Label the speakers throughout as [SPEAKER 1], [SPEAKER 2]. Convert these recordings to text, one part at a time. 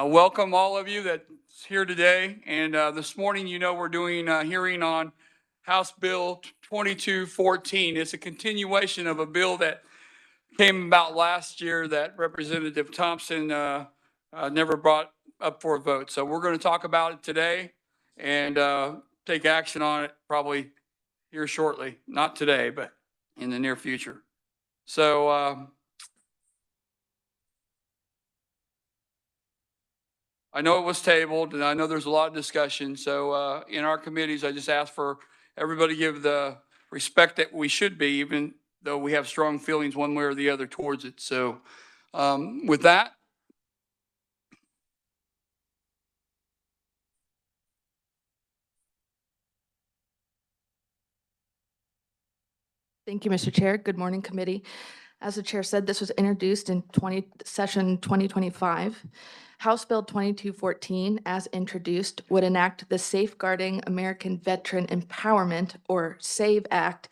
[SPEAKER 1] Welcome all of you that's here today. And this morning, we're doing a hearing on House Bill 2214. It's a continuation of a bill that came about last year that Representative Thompson never brought up for a vote. So we're going to talk about it today and take action on it probably here shortly. Not today, but in the near future. So I know it was tabled, and I know there's a lot of discussion. So in our committees, I just ask for everybody to give the respect that we should be, even though we have strong feelings one way or the other towards it. So with that.
[SPEAKER 2] Thank you, Mr. Chair. Good morning, committee. As the chair said, this was introduced in session 2025. House Bill 2214, as introduced, would enact the Safeguarding American Veteran Empowerment, or SAVE Act,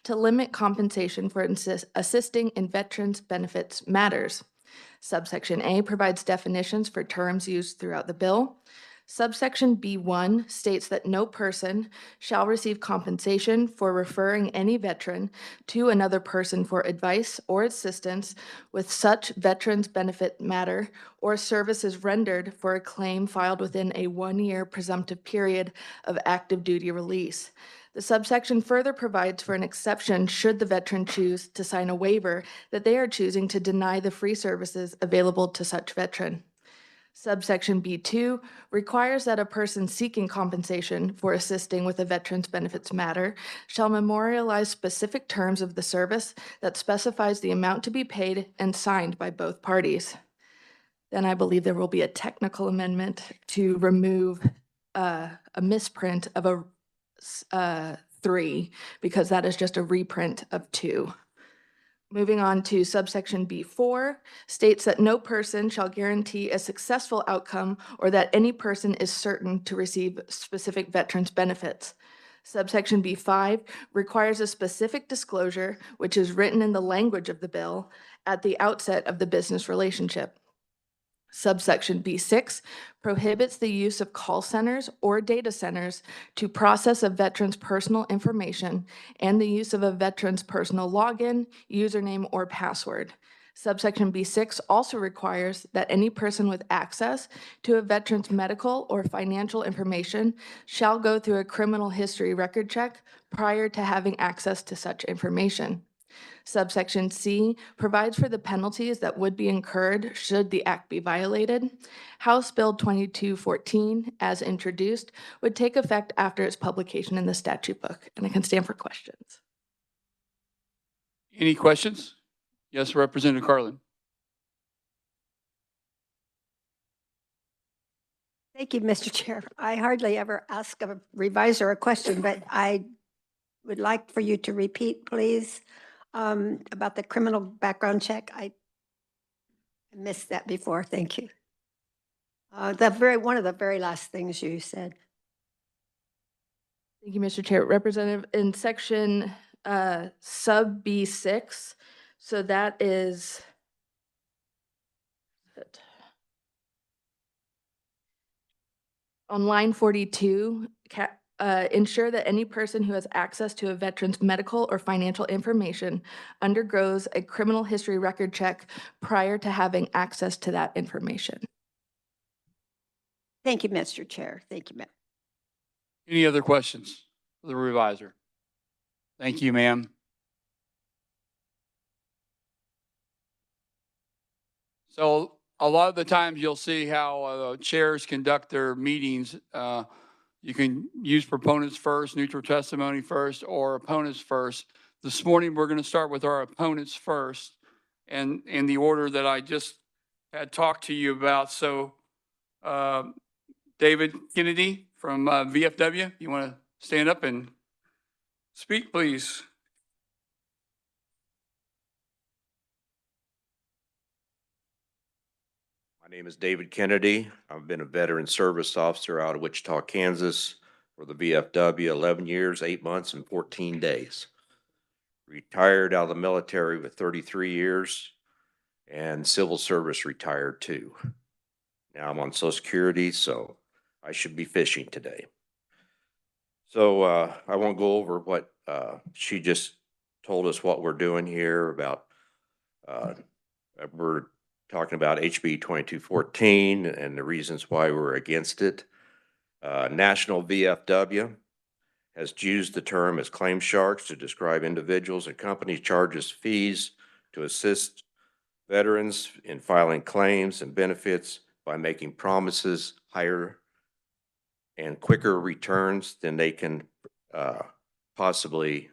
[SPEAKER 2] to limit compensation for assisting in veterans benefits matters. Subsection A provides definitions for terms used throughout the bill. Subsection B1 states that no person shall receive compensation for referring any veteran to another person for advice or assistance with such veterans benefit matter or services rendered for a claim filed within a 1-year presumptive period of active duty release. The subsection further provides for an exception should the veteran choose to sign a waiver that they are choosing to deny the free services available to such veteran. Subsection B2 requires that a person seeking compensation for assisting with a veteran's benefits matter shall memorialize specific terms of the service that specifies the amount to be paid and signed by both parties. Then I believe there will be a technical amendment to remove a misprint of a 3, because that is just a reprint of 2. Moving on to subsection B4, states that no person shall guarantee a successful outcome or that any person is certain to receive specific veterans benefits. Subsection B5 requires a specific disclosure, which is written in the language of the bill, at the outset of the business relationship. Subsection B6 prohibits the use of call centers or data centers to process a veteran's personal information and the use of a veteran's personal login, username, or password. Subsection B6 also requires that any person with access to a veteran's medical or financial information shall go through a criminal history record check prior to having access to such information. Subsection C provides for the penalties that would be incurred should the act be violated. House Bill 2214, as introduced, would take effect after its publication in the statute book. And I can stand for questions.
[SPEAKER 1] Any questions? Yes, Representative Carlin.
[SPEAKER 3] Thank you, Mr. Chair. I hardly ever ask a reviser a question, but I would like for you to repeat, please, about the criminal background check. I missed that before. Thank you. One of the very last things you said.
[SPEAKER 2] Thank you, Mr. Chair. Representative, in section sub B6, so that is on line 42, ensure that any person who has access to a veteran's medical or financial information undergoes a criminal history record check prior to having access to that information.
[SPEAKER 3] Thank you, Mr. Chair. Thank you, ma'am.
[SPEAKER 1] Any other questions for the reviser? Thank you, ma'am. So a lot of the times you'll see how chairs conduct their meetings. You can use proponents first, neutral testimony first, or opponents first. This morning, we're going to start with our opponents first, and in the order that I just had talked to you about. So David Kennedy from VFW, you want to stand up and speak, please?
[SPEAKER 4] My name is David Kennedy. I've been a veteran service officer out of Wichita, Kansas for the VFW, 11 years, 8 months, and 14 days. Retired out of the military with 33 years, and civil service retired too. Now I'm on Social Security, so I should be fishing today. So I won't go over what she just told us what we're doing here about. We're talking about HB 2214 and the reasons why we're against it. National VFW has used the term as claim sharks to describe individuals and companies charges fees to assist veterans in filing claims and benefits by making promises higher and quicker returns than they can possibly.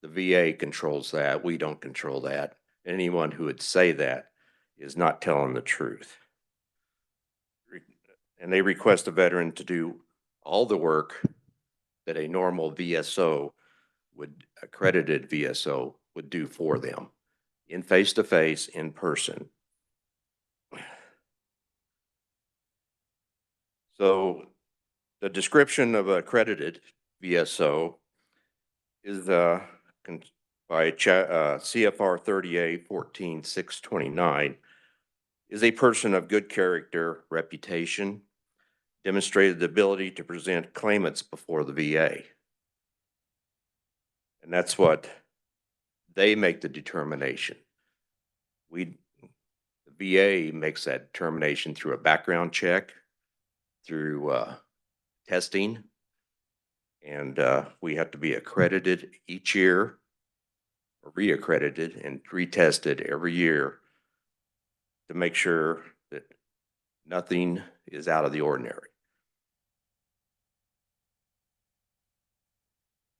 [SPEAKER 4] The VA controls that. We don't control that. Anyone who would say that is not telling the truth. And they request a veteran to do all the work that a normal VSO would, accredited VSO would do for them in face-to-face, in person. So the description of accredited VSO is by CFR 38-14-629 is a person of good character, reputation, demonstrated the ability to present claimants before the VA. And that's what they make the determination. The VA makes that determination through a background check, through testing, and we have to be accredited each year, or reaccredited and retested every year to make sure that nothing is out of the ordinary.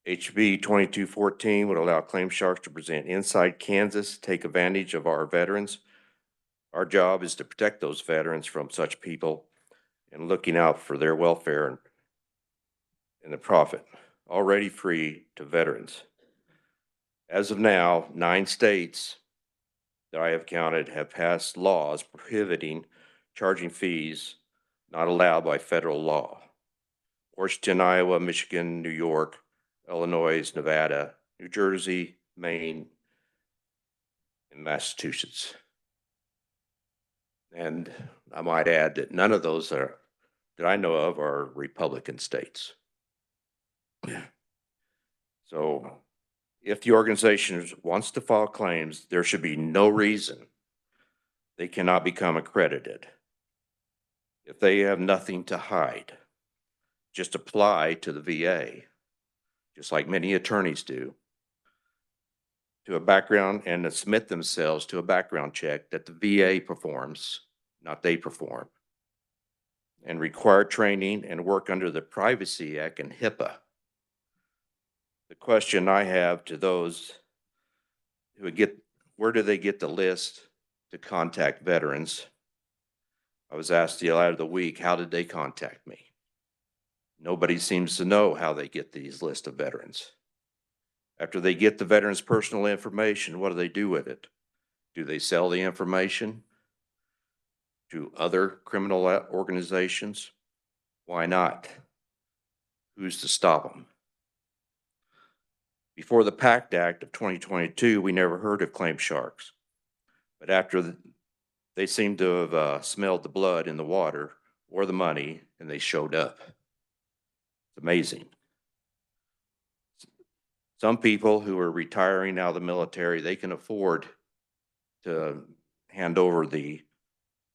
[SPEAKER 4] HB 2214 would allow claim sharks to present inside Kansas, take advantage of our veterans. Our job is to protect those veterans from such people and looking out for their welfare and the profit, already free to veterans. As of now, 9 states that I have counted have passed laws prohibiting charging fees not allowed by federal law. Washington, Iowa, Michigan, New York, Illinois, Nevada, New Jersey, Maine, and Massachusetts. And I might add that none of those that I know of are Republican states. So if the organization wants to file claims, there should be no reason they cannot become accredited. If they have nothing to hide, just apply to the VA, just like many attorneys do, to a background and submit themselves to a background check that the VA performs, not they perform, and require training and work under the Privacy Act and HIPAA. The question I have to those who would get, where do they get the list to contact veterans? I was asked the other week, how did they contact me? Nobody seems to know how they get these lists of veterans. After they get the veteran's personal information, what do they do with it? Do they sell the information to other criminal organizations? Why not? Who's to stop them? Before the PACT Act of 2022, we never heard of claim sharks. But after they seemed to have smelled the blood in the water or the money, and they showed up. It's amazing. Some people who are retiring out of the military, they can afford to hand over the,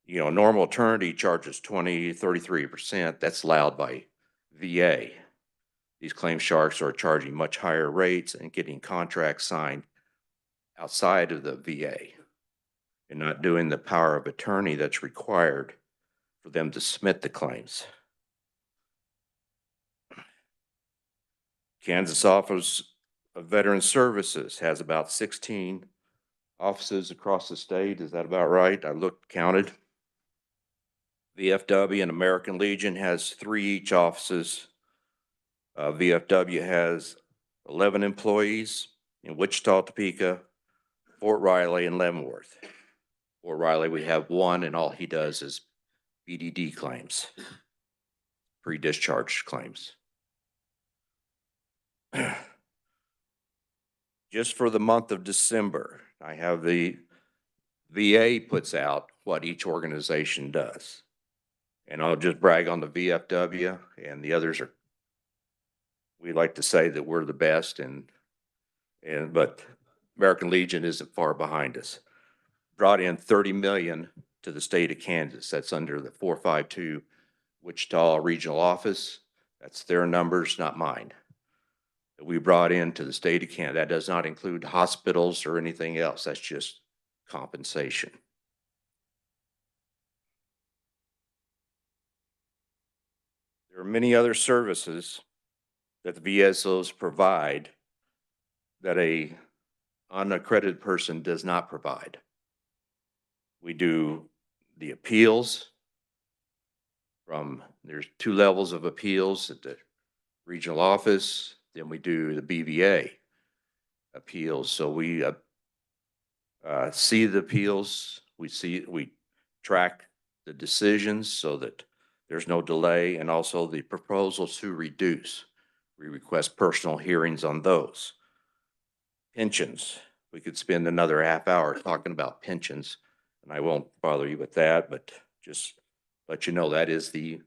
[SPEAKER 4] normal eternity charges 20, 33%. That's allowed by VA. These claim sharks are charging much higher rates and getting contracts signed outside of the VA and not doing the power of attorney that's required for them to submit the claims. Kansas Office of Veterans Services has about 16 offices across the state. Is that about right? I counted. VFW and American Legion has 3 each offices. VFW has 11 employees in Wichita, Topeka, Fort Riley, and Leavenworth. Fort Riley, we have 1, and all he does is BDD claims, pre-discharge claims. Just for the month of December, I have the VA puts out what each organization does. And I'll just brag on the VFW, and the others are, we like to say that we're the best, but American Legion isn't far behind us. Brought in 30 million to the state of Kansas. That's under the 452 Wichita Regional Office. That's their numbers, not mine. That we brought into the state of Kansas. That does not include hospitals or anything else. That's just compensation. There are many other services that the VSOs provide that a unaccredited person does not provide. We do the appeals there's 2 levels of appeals at the regional office. Then we do the BVA appeals. So we see the appeals. We track the decisions so that there's no delay, and also the proposals to reduce. We request personal hearings on those. Pensions. We could spend another half hour talking about pensions, and I won't bother you with that, but just let you know that is the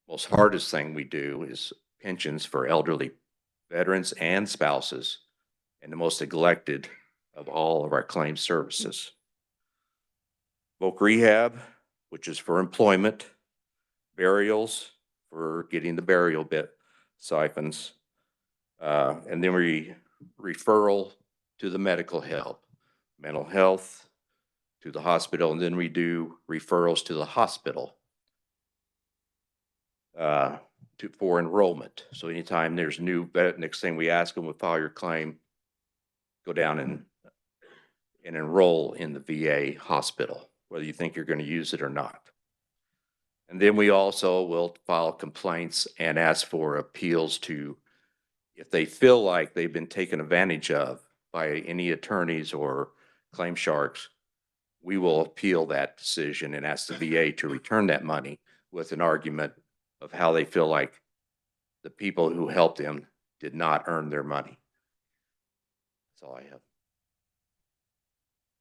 [SPEAKER 4] most hardest thing we do is pensions for elderly veterans and spouses, and the most neglected of all of our claim services. Voc rehab, which is for employment, burials for getting the burial bit siphons, and then referral to the medical help, mental health to the hospital, and then we do referrals to the hospital for enrollment. So anytime there's new vet, next thing we ask them, we file your claim, go down and enroll in the VA hospital, whether you think you're going to use it or not. And then we also will file complaints and ask for appeals to, if they feel like they've been taken advantage of by any attorneys or claim sharks, we will appeal that decision and ask the VA to return that money with an argument of how they feel like the people who helped them did not earn their money. That's all I have.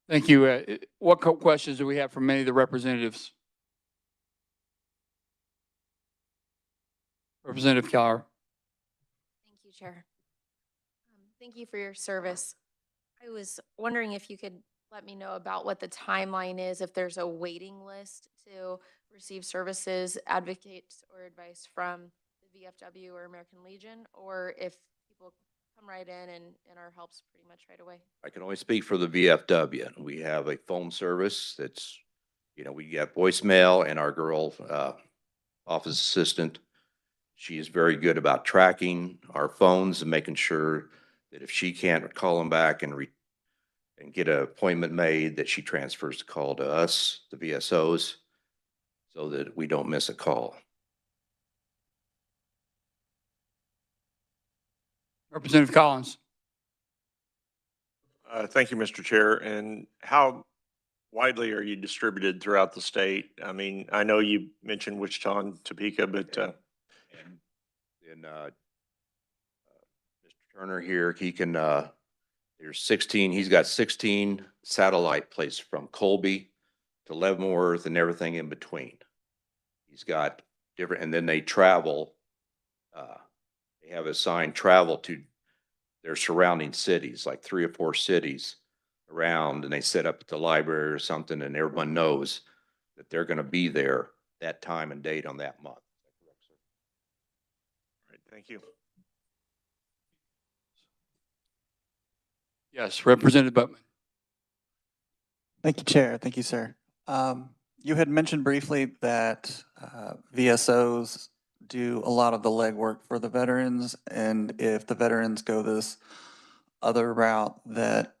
[SPEAKER 1] Thank you. What questions do we have from any of the representatives? Representative Keller.
[SPEAKER 5] Thank you, Chair. Thank you for your service. I was wondering if you could let me know about what the timeline is, if there's a waiting list to receive services, advocates, or advice from the VFW or American Legion, or if people come right in and our help's pretty much right away.
[SPEAKER 4] I can only speak for the VFW. We have a phone service that's, we get voicemail, and our girl, office assistant, she is very good about tracking our phones and making sure that if she can't call them back and get an appointment made, that she transfers the call to us, the VSOs, so that we don't miss a call.
[SPEAKER 1] Representative Collins.
[SPEAKER 6] Thank you, Mr. Chair. And how widely are you distributed throughout the state? I mean, I know you mentioned Wichita and Topeka, but
[SPEAKER 4] And Mr. Turner here, he can, there's 16, he's got 16 satellite places from Colby to Leavenworth and everything in between. He's got different, and then they travel, they have assigned travel to their surrounding cities, like 3 or 4 cities around, and they set up at the library or something, and everyone knows that they're going to be there that time and date on that month.
[SPEAKER 6] all right, thank you.
[SPEAKER 1] Yes, Representative Butman.
[SPEAKER 7] Thank you, Chair. Thank you, sir. You had mentioned briefly that VSOs do a lot of the legwork for the veterans, and if the veterans go this other route, that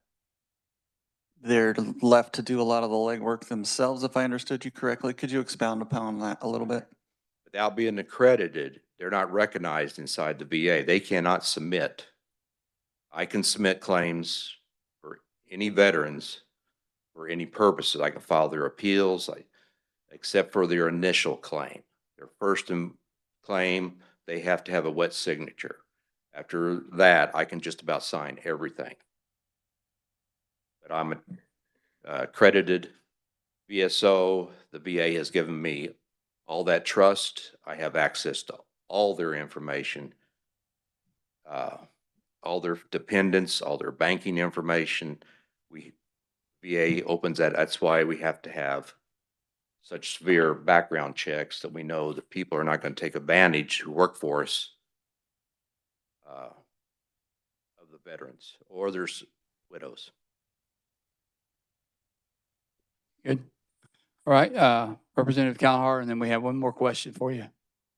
[SPEAKER 7] they're left to do a lot of the legwork themselves, if I understood you correctly. Could you expound upon that a little bit?
[SPEAKER 4] Without being accredited, they're not recognized inside the VA. They cannot submit. I can submit claims for any veterans for any purposes. I can file their appeals, except for their initial claim. Their first claim, they have to have a wet signature. After that, I can just about sign everything. But I'm accredited VSO. The VA has given me all that trust. I have access to all their information, all their dependents, all their banking information. VA opens that. That's why we have to have such severe background checks that we know that people are not going to take advantage who work for us of the veterans or their widows.
[SPEAKER 1] Good. All right, Representative Calhar, and then we have one more question for you.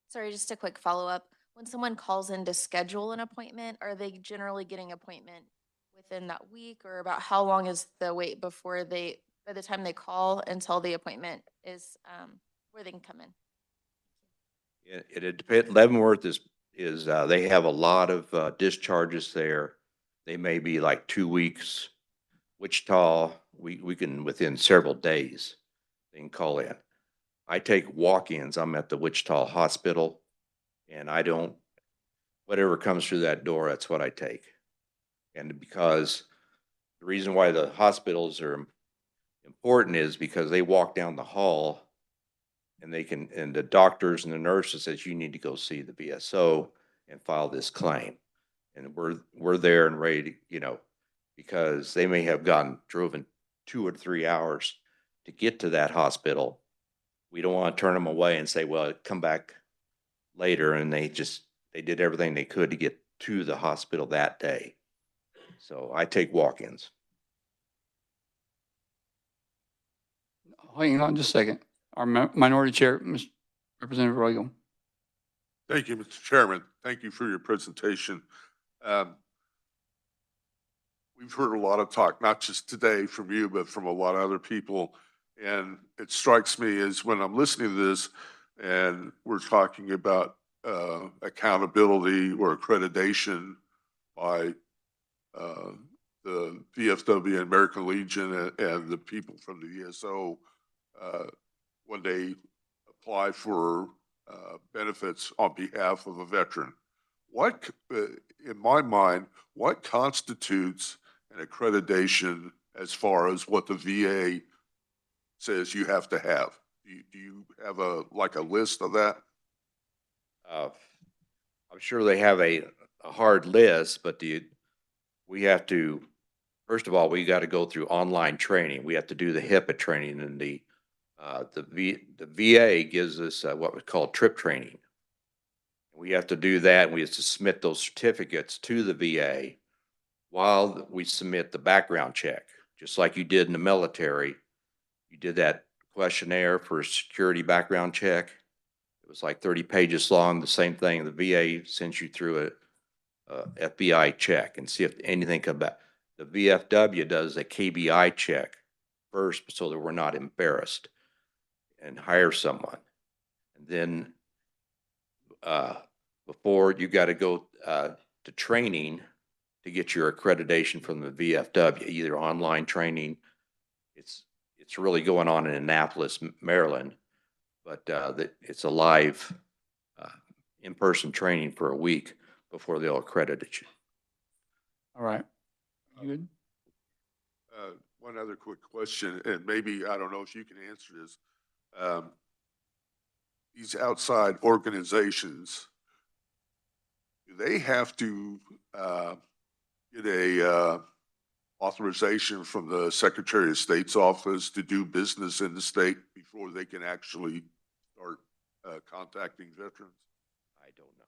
[SPEAKER 5] Sorry, just a quick follow-up. When someone calls in to schedule an appointment, are they generally getting appointment within that week, or about how long is the wait before by the time they call until the appointment is, where they can come in?
[SPEAKER 4] It depends. Leavenworth is they have a lot of discharges there. They may be like 2 weeks. Wichita, we can within several days, they can call in. I take walk-ins. I'm at the Wichita Hospital, and I don't, whatever comes through that door, that's what I take. And because the reason why the hospitals are important is because they walk down the hall and they can, and the doctors and the nurses says, you need to go see the VSO and file this claim. And we're there and ready to, you know, because they may have driven 2 or 3 hours to get to that hospital. We don't want to turn them away and say, well, come back later. And they did everything they could to get to the hospital that day. So I take walk-ins.
[SPEAKER 1] Hang on just a second. Our Minority Chair, Mr. Representative Royal.
[SPEAKER 8] Thank you, Mr. Chairman. Thank you for your presentation. We've heard a lot of talk, not just today from you, but from a lot of other people. And it strikes me as when I'm listening to this and we're talking about accountability or accreditation by the VFW and American Legion and the people from the ESO when they apply for benefits on behalf of a veteran. What, in my mind, what constitutes an accreditation as far as what the VA says you have to have? Do you have a list of that?
[SPEAKER 4] I'm sure they have a hard list, but we have to, first of all, we got to go through online training. We have to do the HIPAA training, and the VA gives us what we call trip training. We have to do that, and we have to submit those certificates to the VA while we submit the background check. Just like you did in the military, you did that questionnaire for a security background check. It was like 30 pages long. The same thing, the VA sends you through a FBI check and see if anything comes back. The VFW does a KBI check first so that we're not embarrassed and hire someone. And then before you got to go to training to get your accreditation from the VFW, either online training. It's really going on in Annapolis, Maryland, but it's a live in-person training for a week before they'll accredit you.
[SPEAKER 1] All right. You good?
[SPEAKER 8] One other quick question, and maybe, I don't know if you can answer this. These outside organizations, do they have to get a authorization from the Secretary of State's office to do business in the state before they can actually start contacting veterans?
[SPEAKER 4] I don't know.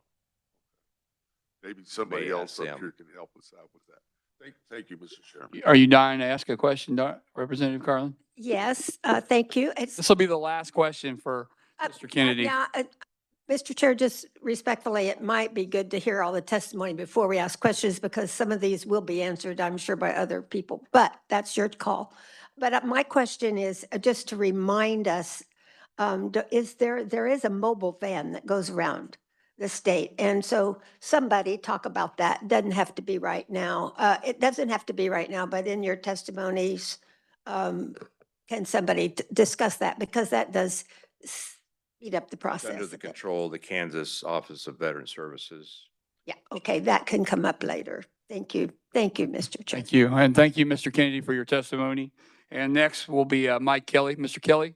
[SPEAKER 8] Maybe somebody
[SPEAKER 4] May
[SPEAKER 8] else
[SPEAKER 4] ask
[SPEAKER 8] up
[SPEAKER 4] them.
[SPEAKER 8] here can help us out with that. Thank you, Mr. Chairman.
[SPEAKER 1] Are you dying to ask a question, Representative Carlin?
[SPEAKER 3] Yes, thank you.
[SPEAKER 1] This will be the last question for Mr. Kennedy.
[SPEAKER 3] Yeah, Mr. Chair, just respectfully, it might be good to hear all the testimony before we ask questions because some of these will be answered, I'm sure, by other people, but that's your call. But my question is just to remind us, there is a mobile van that goes around the state. And so somebody talk about that. Doesn't have to be right now. It doesn't have to be right now, but in your testimonies, can somebody discuss that? Because that does speed up the
[SPEAKER 4] It's
[SPEAKER 3] process.
[SPEAKER 4] under the control of the Kansas Office of Veteran Services.
[SPEAKER 3] Yeah, okay, that can come up later. Thank you. Thank you, Mr. Chair.
[SPEAKER 1] Thank you. And thank you, Mr. Kennedy, for your testimony. And next will be Mike Kelly. Mr. Kelly?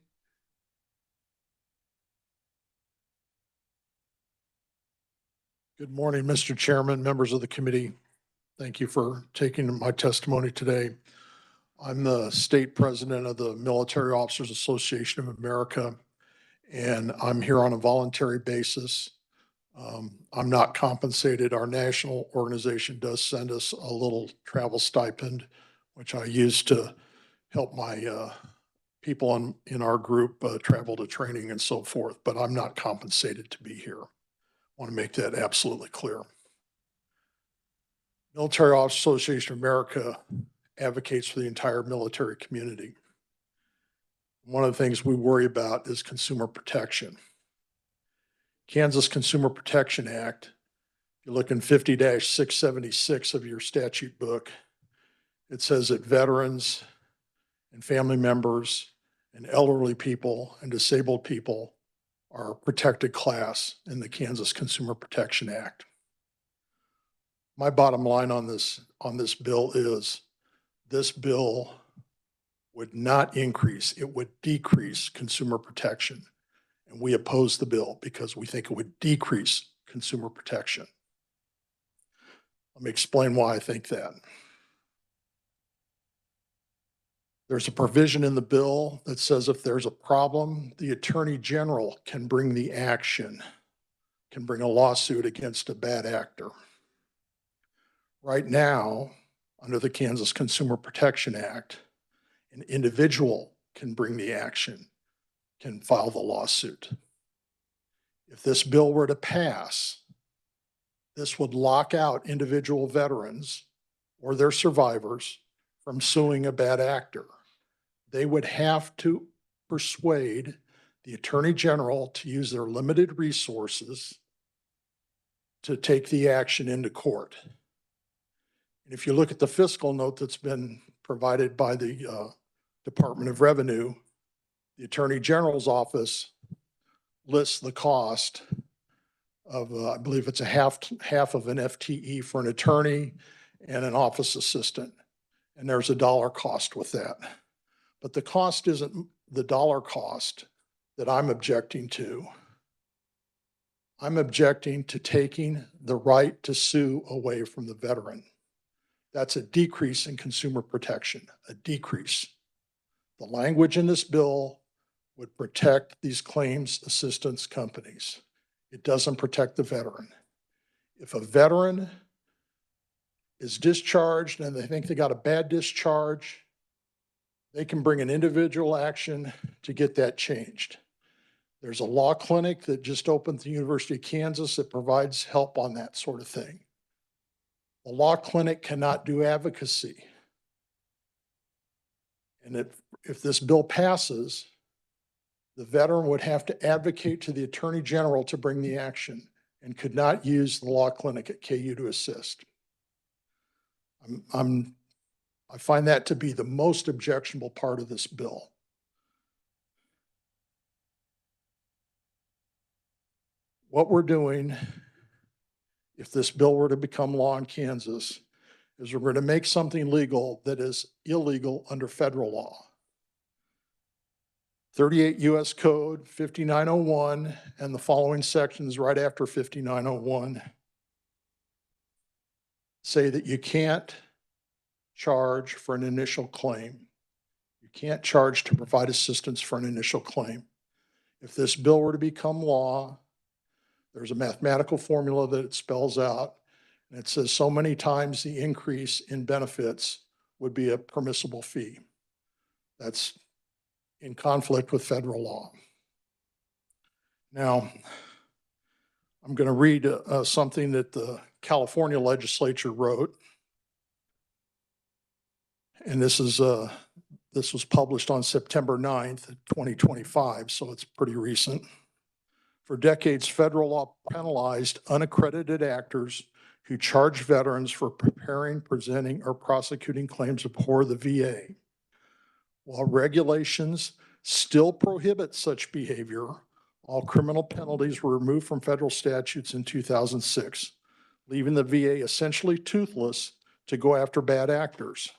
[SPEAKER 9] Good morning, Mr. Chairman, members of the committee. Thank you for taking my testimony today. I'm the state president of the Military Officers Association of America, and I'm here on a voluntary basis. I'm not compensated. Our national organization does send us a little travel stipend, which I use to help my people in our group travel to training and so forth, but I'm not compensated to be here. I want to make that absolutely clear. Military Officers Association of America advocates for the entire military community. One of the things we worry about is consumer protection. Kansas Consumer Protection Act, if you look in 50-676 of your statute book, it says that veterans and family members and elderly people and disabled people are a protected class in the Kansas Consumer Protection Act. My bottom line on this bill is this bill would not increase, it would decrease consumer protection. And we oppose the bill because we think it would decrease consumer protection. Let me explain why I think that. There's a provision in the bill that says if there's a problem, the Attorney General can bring the action, can bring a lawsuit against a bad actor. Right now, under the Kansas Consumer Protection Act, an individual can bring the action, can file the lawsuit. If this bill were to pass, this would lock out individual veterans or their survivors from suing a bad actor. They would have to persuade the Attorney General to use their limited resources to take the action into court. And if you look at the fiscal note that's been provided by the Department of Revenue, the Attorney General's office lists the cost of, I believe it's a half of an FTE for an attorney and an office assistant. And there's a dollar cost with that. But the cost isn't the dollar cost that I'm objecting to. I'm objecting to taking the right to sue away from the veteran. That's a decrease in consumer protection, a decrease. The language in this bill would protect these claims assistance companies. It doesn't protect the veteran. If a veteran is discharged and they think they got a bad discharge, they can bring an individual action to get that changed. There's a law clinic that just opened at the University of Kansas that provides help on that sort of thing. The law clinic cannot do advocacy. And if this bill passes, the veteran would have to advocate to the Attorney General to bring the action and could not use the law clinic at KU to assist. I find that to be the most objectionable part of this bill. What we're doing, if this bill were to become law in Kansas, is we're going to make something legal that is illegal under federal law. 38 U.S. Code 5901 and the following sections right after 5901 say that you can't charge for an initial claim. You can't charge to provide assistance for an initial claim. If this bill were to become law, there's a mathematical formula that it spells out, and it says so many times the increase in benefits would be a permissible fee. That's in conflict with federal law. Now, I'm going to read something that the California legislature wrote. And this was published on September 9th, 2025, so it's pretty recent. For decades, federal law penalized unaccredited actors who charge veterans for preparing, presenting, or prosecuting claims before the VA. While regulations still prohibit such behavior, all criminal penalties were removed from federal statutes in 2006, leaving the VA essentially toothless to go after bad actors.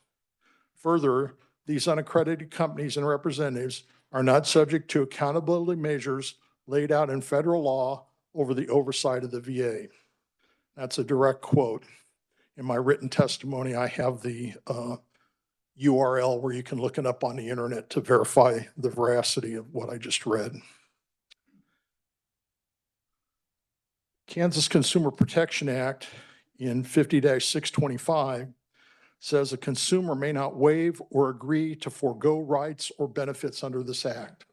[SPEAKER 9] Further, these unaccredited companies and representatives are not subject to accountability measures laid out in federal law over the oversight of the VA. That's a direct quote. In my written testimony, I have the URL where you can look it up on the internet to verify the veracity of what I just read. Kansas Consumer Protection Act in 50-625 says a consumer may not waive or agree to forego rights or benefits under this act.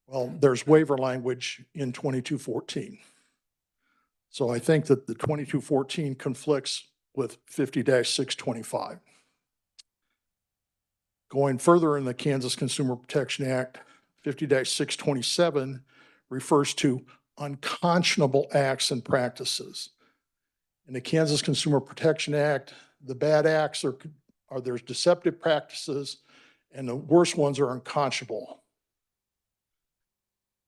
[SPEAKER 9] Well, there's waiver language in 2214. So I think that the 2214 conflicts with 50-625. Going further in the Kansas Consumer Protection Act, 50-627 refers to unconscionable acts and practices. In the Kansas Consumer Protection Act, the bad acts are there's deceptive practices, and the worst ones are unconscionable.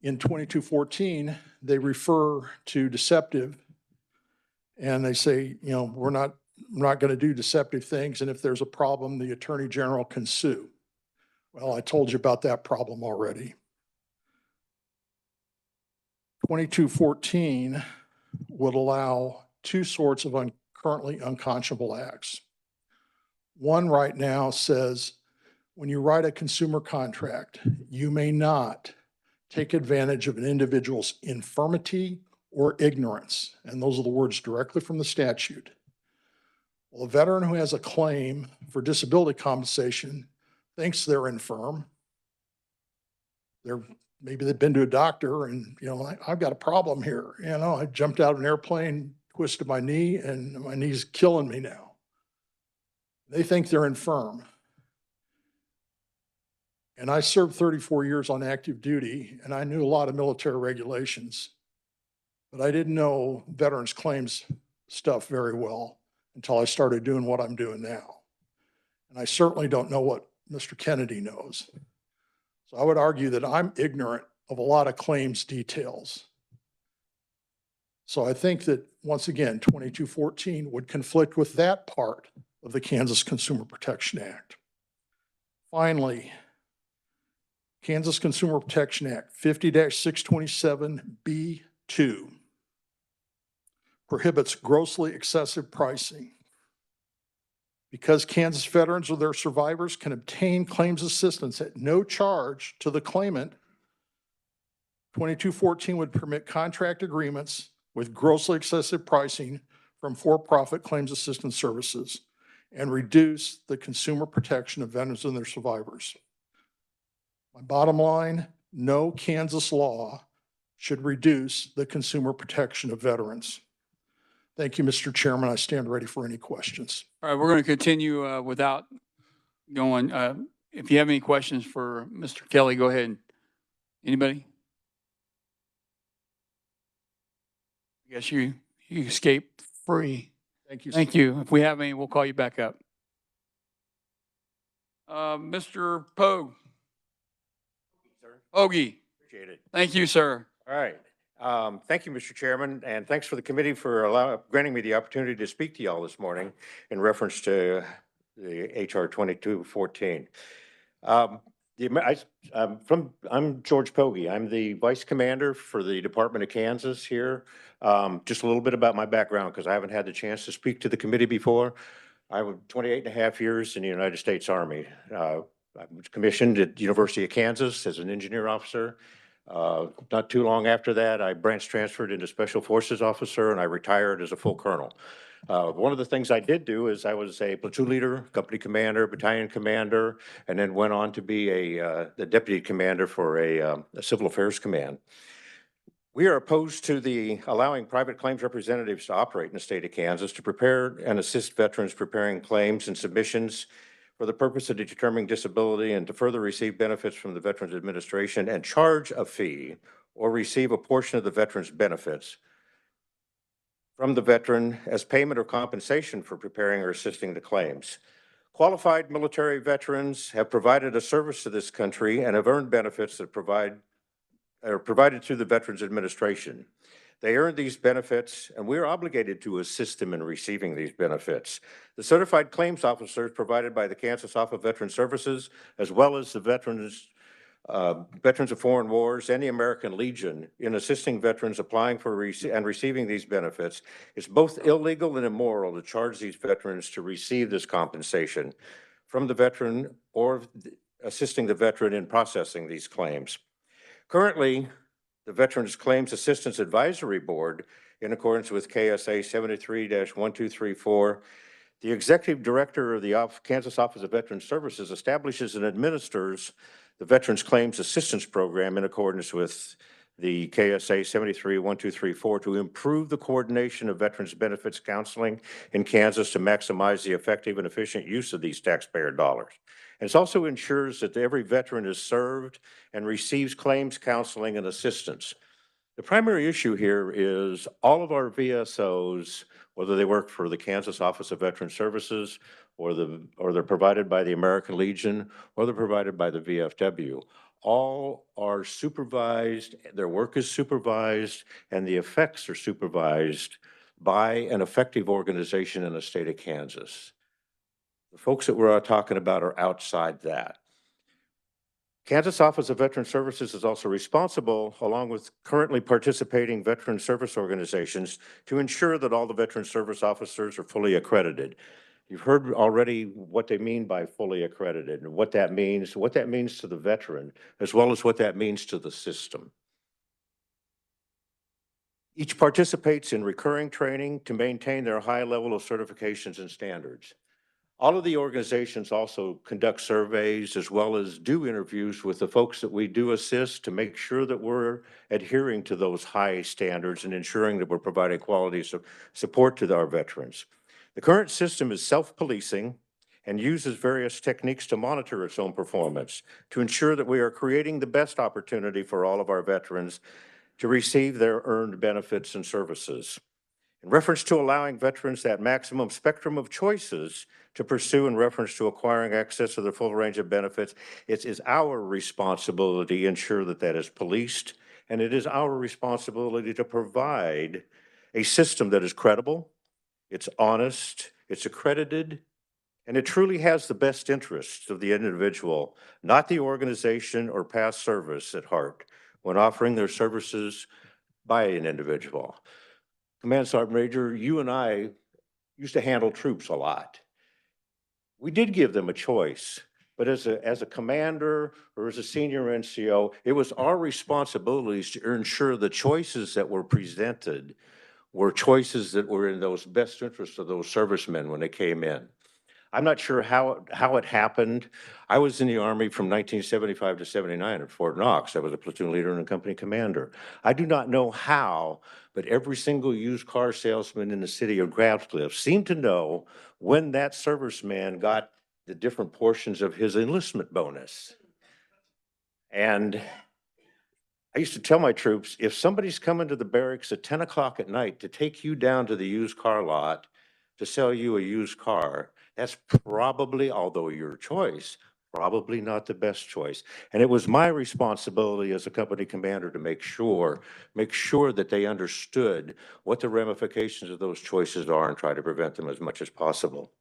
[SPEAKER 9] In 2214, they refer to deceptive, and they say, you know, we're not going to do deceptive things, and if there's a problem, the Attorney General can sue. Well, I told you about that problem already. 2214 would allow two sorts of currently unconscionable acts. One right now says, when you write a consumer contract, you may not take advantage of an individual's infirmity or ignorance. And those are the words directly from the statute. Well, a veteran who has a claim for disability compensation thinks they're infirm. Maybe they've been to a doctor and, you know, I've got a problem here. You know, I jumped out of an airplane, twisted my knee, and my knee's killing me now. They think they're infirm. And I served 34 years on active duty, and I knew a lot of military regulations, but I didn't know veterans claims stuff very well until I started doing what I'm doing now. And I certainly don't know what Mr. Kennedy knows. So I would argue that I'm ignorant of a lot of claims details. So I think that, once again, 2214 would conflict with that part of the Kansas Consumer Protection Act. Finally, Kansas Consumer Protection Act 50-627B2 prohibits grossly excessive pricing. Because Kansas veterans or their survivors can obtain claims assistance at no charge to the claimant, 2214 would permit contract agreements with grossly excessive pricing from for-profit claims assistance services and reduce the consumer protection of veterans and their survivors. My bottom line, no Kansas law should reduce the consumer protection of veterans. Thank you, Mr. Chairman. I stand ready for any questions.
[SPEAKER 1] All right, we're going to continue without going. If you have any questions for Mr. Kelly, go ahead. Anybody? I guess you escaped free.
[SPEAKER 9] Thank you.
[SPEAKER 1] Thank you. If we have any, we'll call you back up. Mr. Pogue. Ogie.
[SPEAKER 10] Appreciate it.
[SPEAKER 1] Thank you, sir.
[SPEAKER 10] All right. Thank you, Mr. Chairman, and thanks for the committee for granting me the opportunity to speak to you all this morning in reference to the HR 2214. I'm George Pogge. I'm the Vice Commander for the Department of Kansas here. Just a little bit about my background, because I haven't had the chance to speak to the committee before. I was 28 and a half years in the United States Army. I was commissioned at the University of Kansas as an engineer officer. Not too long after that, I branch transferred into Special Forces officer, and I retired as a full colonel. One of the things I did do is I was a platoon leader, company commander, battalion commander, and then went on to be the deputy commander for a civil affairs command. We are opposed to the allowing private claims representatives to operate in the state of Kansas to prepare and assist veterans preparing claims and submissions for the purpose of determining disability and to further receive benefits from the Veterans Administration and charge a fee or receive a portion of the veteran's benefits from the veteran as payment or compensation for preparing or assisting the claims. Qualified military veterans have provided a service to this country and have earned benefits that are provided through the Veterans Administration. They earn these benefits, and we're obligated to assist them in receiving these benefits. The certified claims officers provided by the Kansas Office of Veteran Services, as well as the Veterans Veterans of Foreign Wars, and the American Legion in assisting veterans applying for and receiving these benefits. It's both illegal and immoral to charge these veterans to receive this compensation from the veteran or assisting the veteran in processing these claims. Currently, the Veterans Claims Assistance Advisory Board, in accordance with KSA 73-1234, the executive director of the Kansas Office of Veteran Services establishes and administers the Veterans Claims Assistance Program in accordance with the KSA 73-1234 to improve the coordination of veterans benefits counseling in Kansas to maximize the effective and efficient use of these taxpayer dollars. And it also ensures that every veteran is served and receives claims counseling and assistance. The primary issue here is all of our VSOs, whether they work for the Kansas Office of Veteran Services or they're provided by the American Legion or they're provided by the VFW, all are supervised, their work is supervised, and the effects are supervised by an effective organization in the state of Kansas. The folks that we're talking about are outside that. Kansas Office of Veteran Services is also responsible, along with currently participating veteran service organizations, to ensure that all the veteran service officers are fully accredited. You've heard already what they mean by fully accredited and what that means to the veteran, as well as what that means to the system. Each participates in recurring training to maintain their high level of certifications and standards. All of the organizations also conduct surveys as well as do interviews with the folks that we do assist to make sure that we're adhering to those high standards and ensuring that we're providing quality support to our veterans. The current system is self-policing and uses various techniques to monitor its own performance to ensure that we are creating the best opportunity for all of our veterans to receive their earned benefits and services. In reference to allowing veterans that maximum spectrum of choices to pursue in reference to acquiring access to the full range of benefits, it is our responsibility to ensure that that is policed, and it is our responsibility to provide a system that is credible, it's honest, it's accredited, and it truly has the best interests of the individual, not the organization or past service at heart, when offering their services by an individual. Command Sergeant Major, you and I used to handle troops a lot. We did give them a choice, but as a commander or as a senior NCO, it was our responsibilities to ensure the choices that were presented were choices that were in those best interests of those servicemen when they came in. I'm not sure how it happened. I was in the Army from 1975 to 79 at Fort Knox. I was a platoon leader and a company commander. I do not know how, but every single used car salesman in the city of Grafcliff seemed to know when that serviceman got the different portions of his enlistment bonus. And I used to tell my troops, if somebody's coming to the barracks at 10 o'clock at night to take you down to the used car lot to sell you a used car, that's probably, although your choice, probably not the best choice. And it was my responsibility as a company commander to make sure that they understood what the ramifications of those choices are and try to prevent them as much as possible.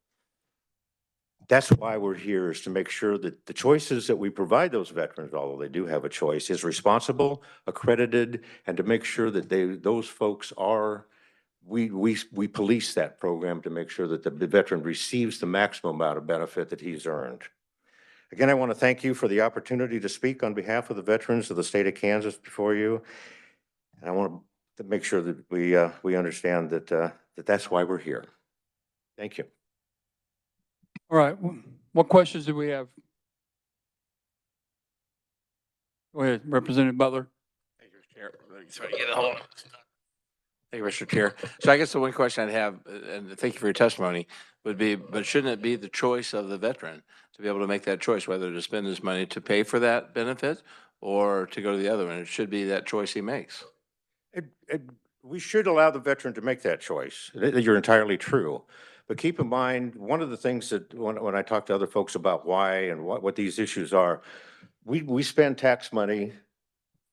[SPEAKER 10] That's why we're here, is to make sure that the choices that we provide those veterans, although they do have a choice, is responsible, accredited, and to make sure that those folks are, we police that program to make sure that the veteran receives the maximum amount of benefit that he's earned. Again, I want to thank you for the opportunity to speak on behalf of the veterans of the state of Kansas before you. And I want to make sure that we understand that that's why we're here. Thank you.
[SPEAKER 1] All right. What questions do we have? Go ahead, Representative Butler.
[SPEAKER 11] Thank you, Chair. Sorry, get it home. Thank you, Mr. Chair. So I guess the one question I'd have, and thank you for your testimony, would be, but shouldn't it be the choice of the veteran to be able to make that choice, whether to spend his money to pay for that benefit or to go to the other one? It should be that choice he makes.
[SPEAKER 10] We should allow the veteran to make that choice. You're entirely true. But keep in mind, one of the things that when I talk to other folks about why and what these issues are, we spend tax money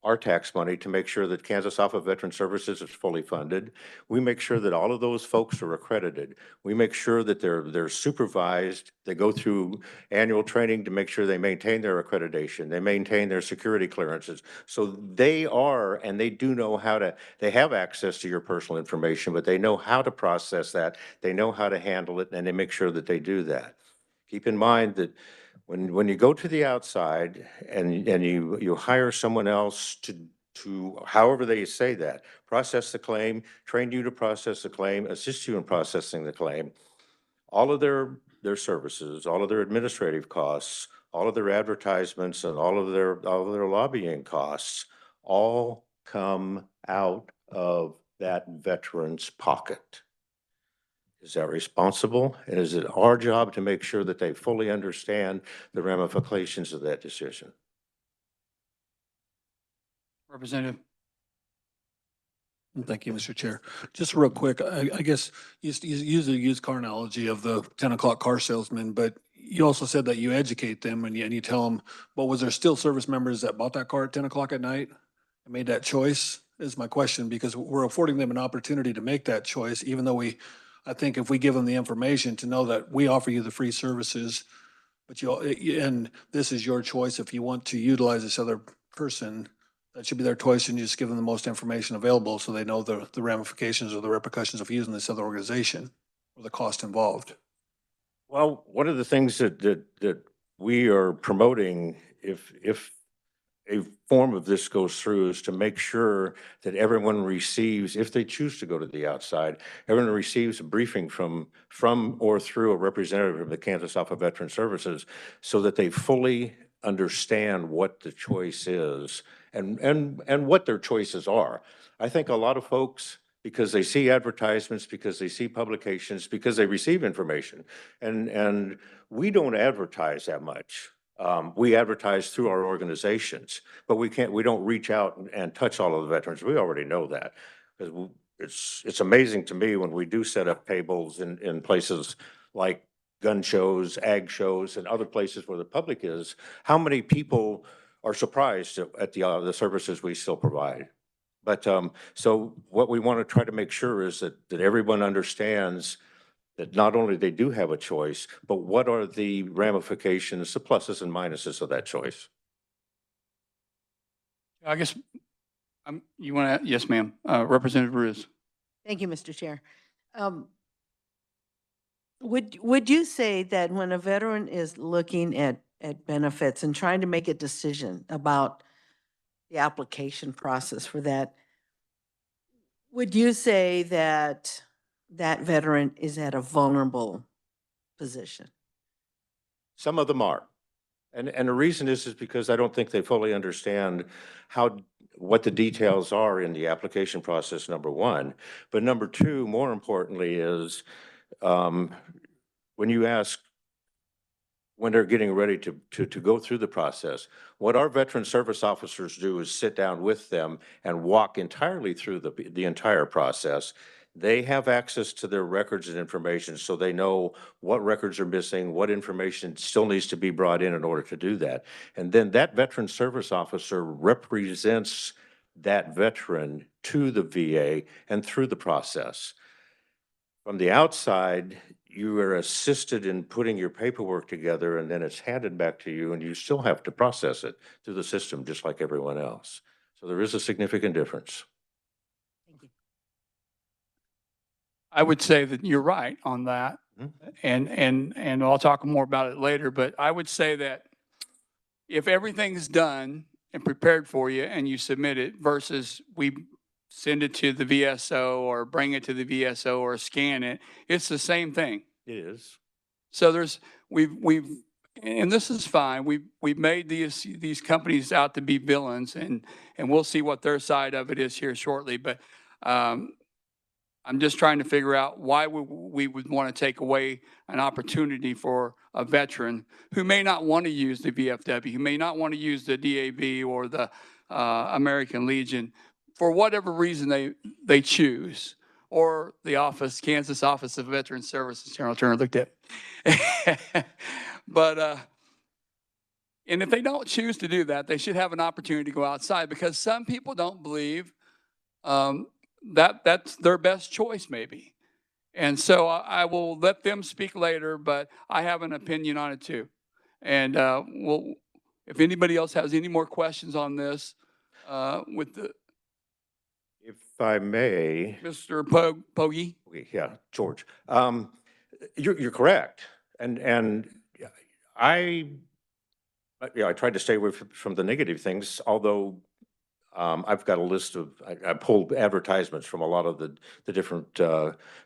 [SPEAKER 10] our tax money to make sure that Kansas Office of Veteran Services is fully funded. We make sure that all of those folks are accredited. We make sure that they're supervised. They go through annual training to make sure they maintain their accreditation. They maintain their security clearances. So they are, and they do know how to, they have access to your personal information, but they know how to process that. They know how to handle it, and they make sure that they do that. Keep in mind that when you go to the outside and you hire someone else to, however they say that, process the claim, train you to process the claim, assist you in processing the claim, all of their services, all of their administrative costs, all of their advertisements, and all of their lobbying costs all come out of that veteran's pocket. Is that responsible? And is it our job to make sure that they fully understand the ramifications of that decision?
[SPEAKER 1] Representative.
[SPEAKER 12] Thank you, Mr. Chair. Just real quick, I guess you use the used car analogy of the 10 o'clock car salesman, but you also said that you educate them and you tell them, but was there still service members that bought that car at 10 o'clock at night and made that choice? Is my question, because we're affording them an opportunity to make that choice, even though I think if we give them the information to know that we offer you the free services, but and this is your choice if you want to utilize this other person, that should be their choice, and you just give them the most information available so they know the ramifications or the repercussions of using this other organization or the cost involved.
[SPEAKER 10] Well, one of the things that we are promoting, if a form of this goes through, is to make sure that everyone receives, if they choose to go to the outside, everyone receives a briefing from or through a representative of the Kansas Office of Veteran Services so that they fully understand what the choice is and what their choices are. I think a lot of folks, because they see advertisements, because they see publications, because they receive information, and we don't advertise that much. We advertise through our organizations, but we don't reach out and touch all of the veterans. We already know that. Because it's amazing to me when we do set up tables in places like gun shows, ag shows, and other places where the public is, how many people are surprised at the services we still provide. But so what we want to try to make sure is that everyone understands that not only they do have a choice, but what are the ramifications, the pluses and minuses of that choice.
[SPEAKER 1] I guess, you want to, yes, ma'am. Representative Ruiz.
[SPEAKER 13] Thank you, Mr. Chair. Would you say that when a veteran is looking at benefits and trying to make a decision about the application process for that, would you say that that veteran is at a vulnerable position?
[SPEAKER 10] Some of them are. And the reason is because I don't think they fully understand what the details are in the application process, number one. But number two, more importantly, is when you ask when they're getting ready to go through the process, what our veteran service officers do is sit down with them and walk entirely through the entire process. They have access to their records and information, so they know what records are missing, what information still needs to be brought in order to do that. And then that veteran service officer represents that veteran to the VA and through the process. From the outside, you are assisted in putting your paperwork together, and then it's handed back to you, and you still have to process it through the system just like everyone else. So there is a significant difference.
[SPEAKER 13] Thank you.
[SPEAKER 1] I would say that you're right on that. And I'll talk more about it later, but I would say that if everything's done and prepared for you and you submit it versus we send it to the VSO or bring it to the VSO or scan it, it's the same thing.
[SPEAKER 10] It is.
[SPEAKER 1] So and this is fine. We've made these companies out to be villains, and we'll see what their side of it is here shortly. But I'm just trying to figure out why we would want to take away an opportunity for a veteran who may not want to use the VFW, who may not want to use the DAV or the American Legion, for whatever reason they choose, or the Kansas Office of Veteran Services. General Turner looked at. But And if they don't choose to do that, they should have an opportunity to go outside, because some people don't believe that that's their best choice maybe. And so I will let them speak later, but I have an opinion on it too. And we'll, if anybody else has any more questions on this, with the
[SPEAKER 10] If I may,
[SPEAKER 1] Mr. Pogge.
[SPEAKER 10] yeah, George, you're correct. And I, I tried to stay away from the negative things, although I've got a list of, I pulled advertisements from a lot of the different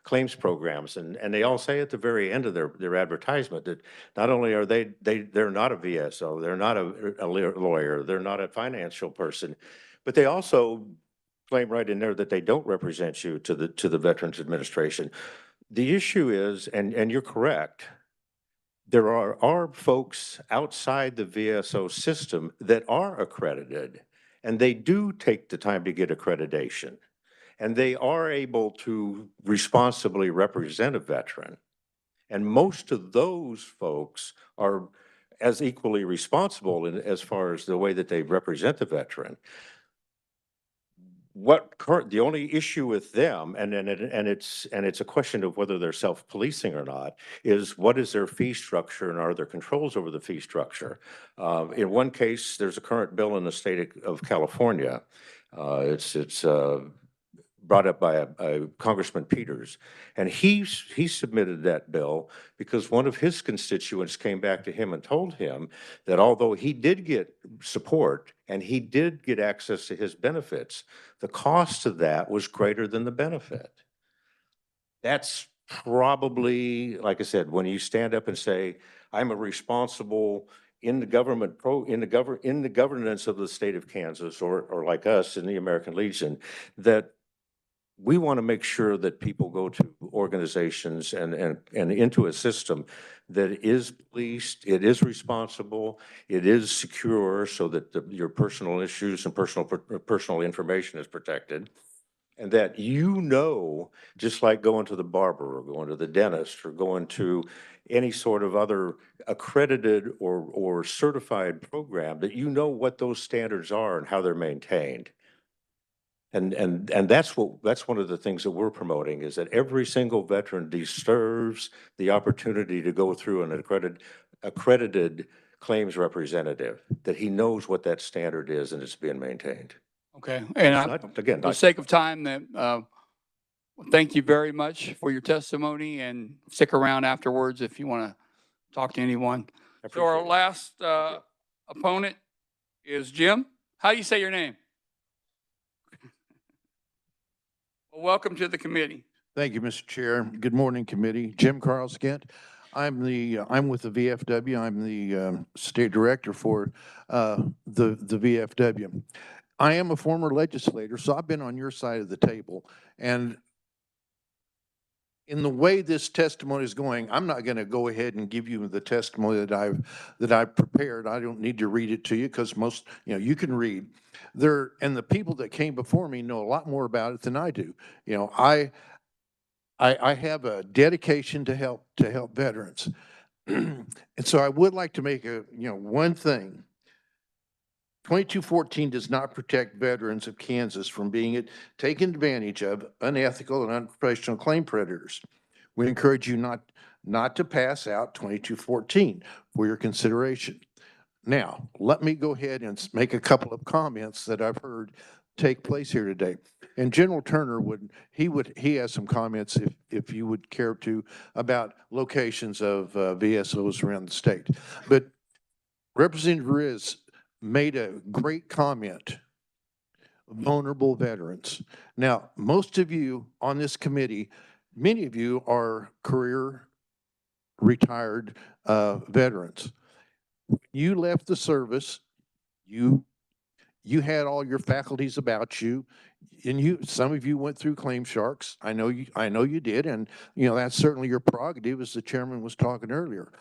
[SPEAKER 10] claims programs, and they all say at the very end of their advertisement that not only are they're not a VSO, they're not a lawyer, they're not a financial person, but they also claim right in there that they don't represent you to the Veterans Administration. The issue is, and you're correct, there are folks outside the VSO system that are accredited, and they do take the time to get accreditation, and they are able to responsibly represent a veteran. And most of those folks are as equally responsible as far as the way that they represent the veteran. The only issue with them, and it's a question of whether they're self-policing or not, is what is their fee structure and are there controls over the fee structure? In one case, there's a current bill in the state of California. It's brought up by a Congressman Peters, and he submitted that bill because one of his constituents came back to him and told him that although he did get support and he did get access to his benefits, the cost of that was greater than the benefit. That's probably, like I said, when you stand up and say, I'm a responsible in the governance of the state of Kansas, or like us in the American Legion, that we want to make sure that people go to organizations and into a system that is policed, it is responsible, it is secure, so that your personal issues and personal information is protected. And that, just like going to the barber or going to the dentist or going to any sort of other accredited or certified program, that what those standards are and how they're maintained. And that's one of the things that we're promoting, is that every single veteran deserves the opportunity to go through an accredited claims representative, that he knows what that standard is and it's being maintained.
[SPEAKER 1] Okay. And
[SPEAKER 10] Again,
[SPEAKER 1] for the sake of time, that thank you very much for your testimony, and stick around afterwards if you want to talk to anyone. So our last opponent is Jim. How do you say your name? Well, welcome to the committee.
[SPEAKER 14] Thank you, Mr. Chair. Good morning, committee. Jim Carlskent. I'm with the VFW. I'm the state director for the VFW. I am a former legislator, so I've been on your side of the table. And in the way this testimony is going, I'm not going to go ahead and give you the testimony that I've prepared. I don't need to read it to you, because most, you can read. And the people that came before me know a lot more about it than I do. I have a dedication to help veterans. And so I would like to make one thing. 2214 does not protect veterans of Kansas from being taken advantage of unethical and unprofessional claim predators. We encourage you not to pass out 2214 for your consideration. Now, let me go ahead and make a couple of comments that I've heard take place here today. And General Turner he has some comments, if you would care to, about locations of VSOs around the state. But Representative Riz made a great comment: vulnerable veterans. Now, most of you on this committee, many of you are career retired veterans. You left the service, you had all your faculties about you, and some of you went through Claim Sharks. I know you did, and that's certainly your prerogative, as the chairman was talking earlier.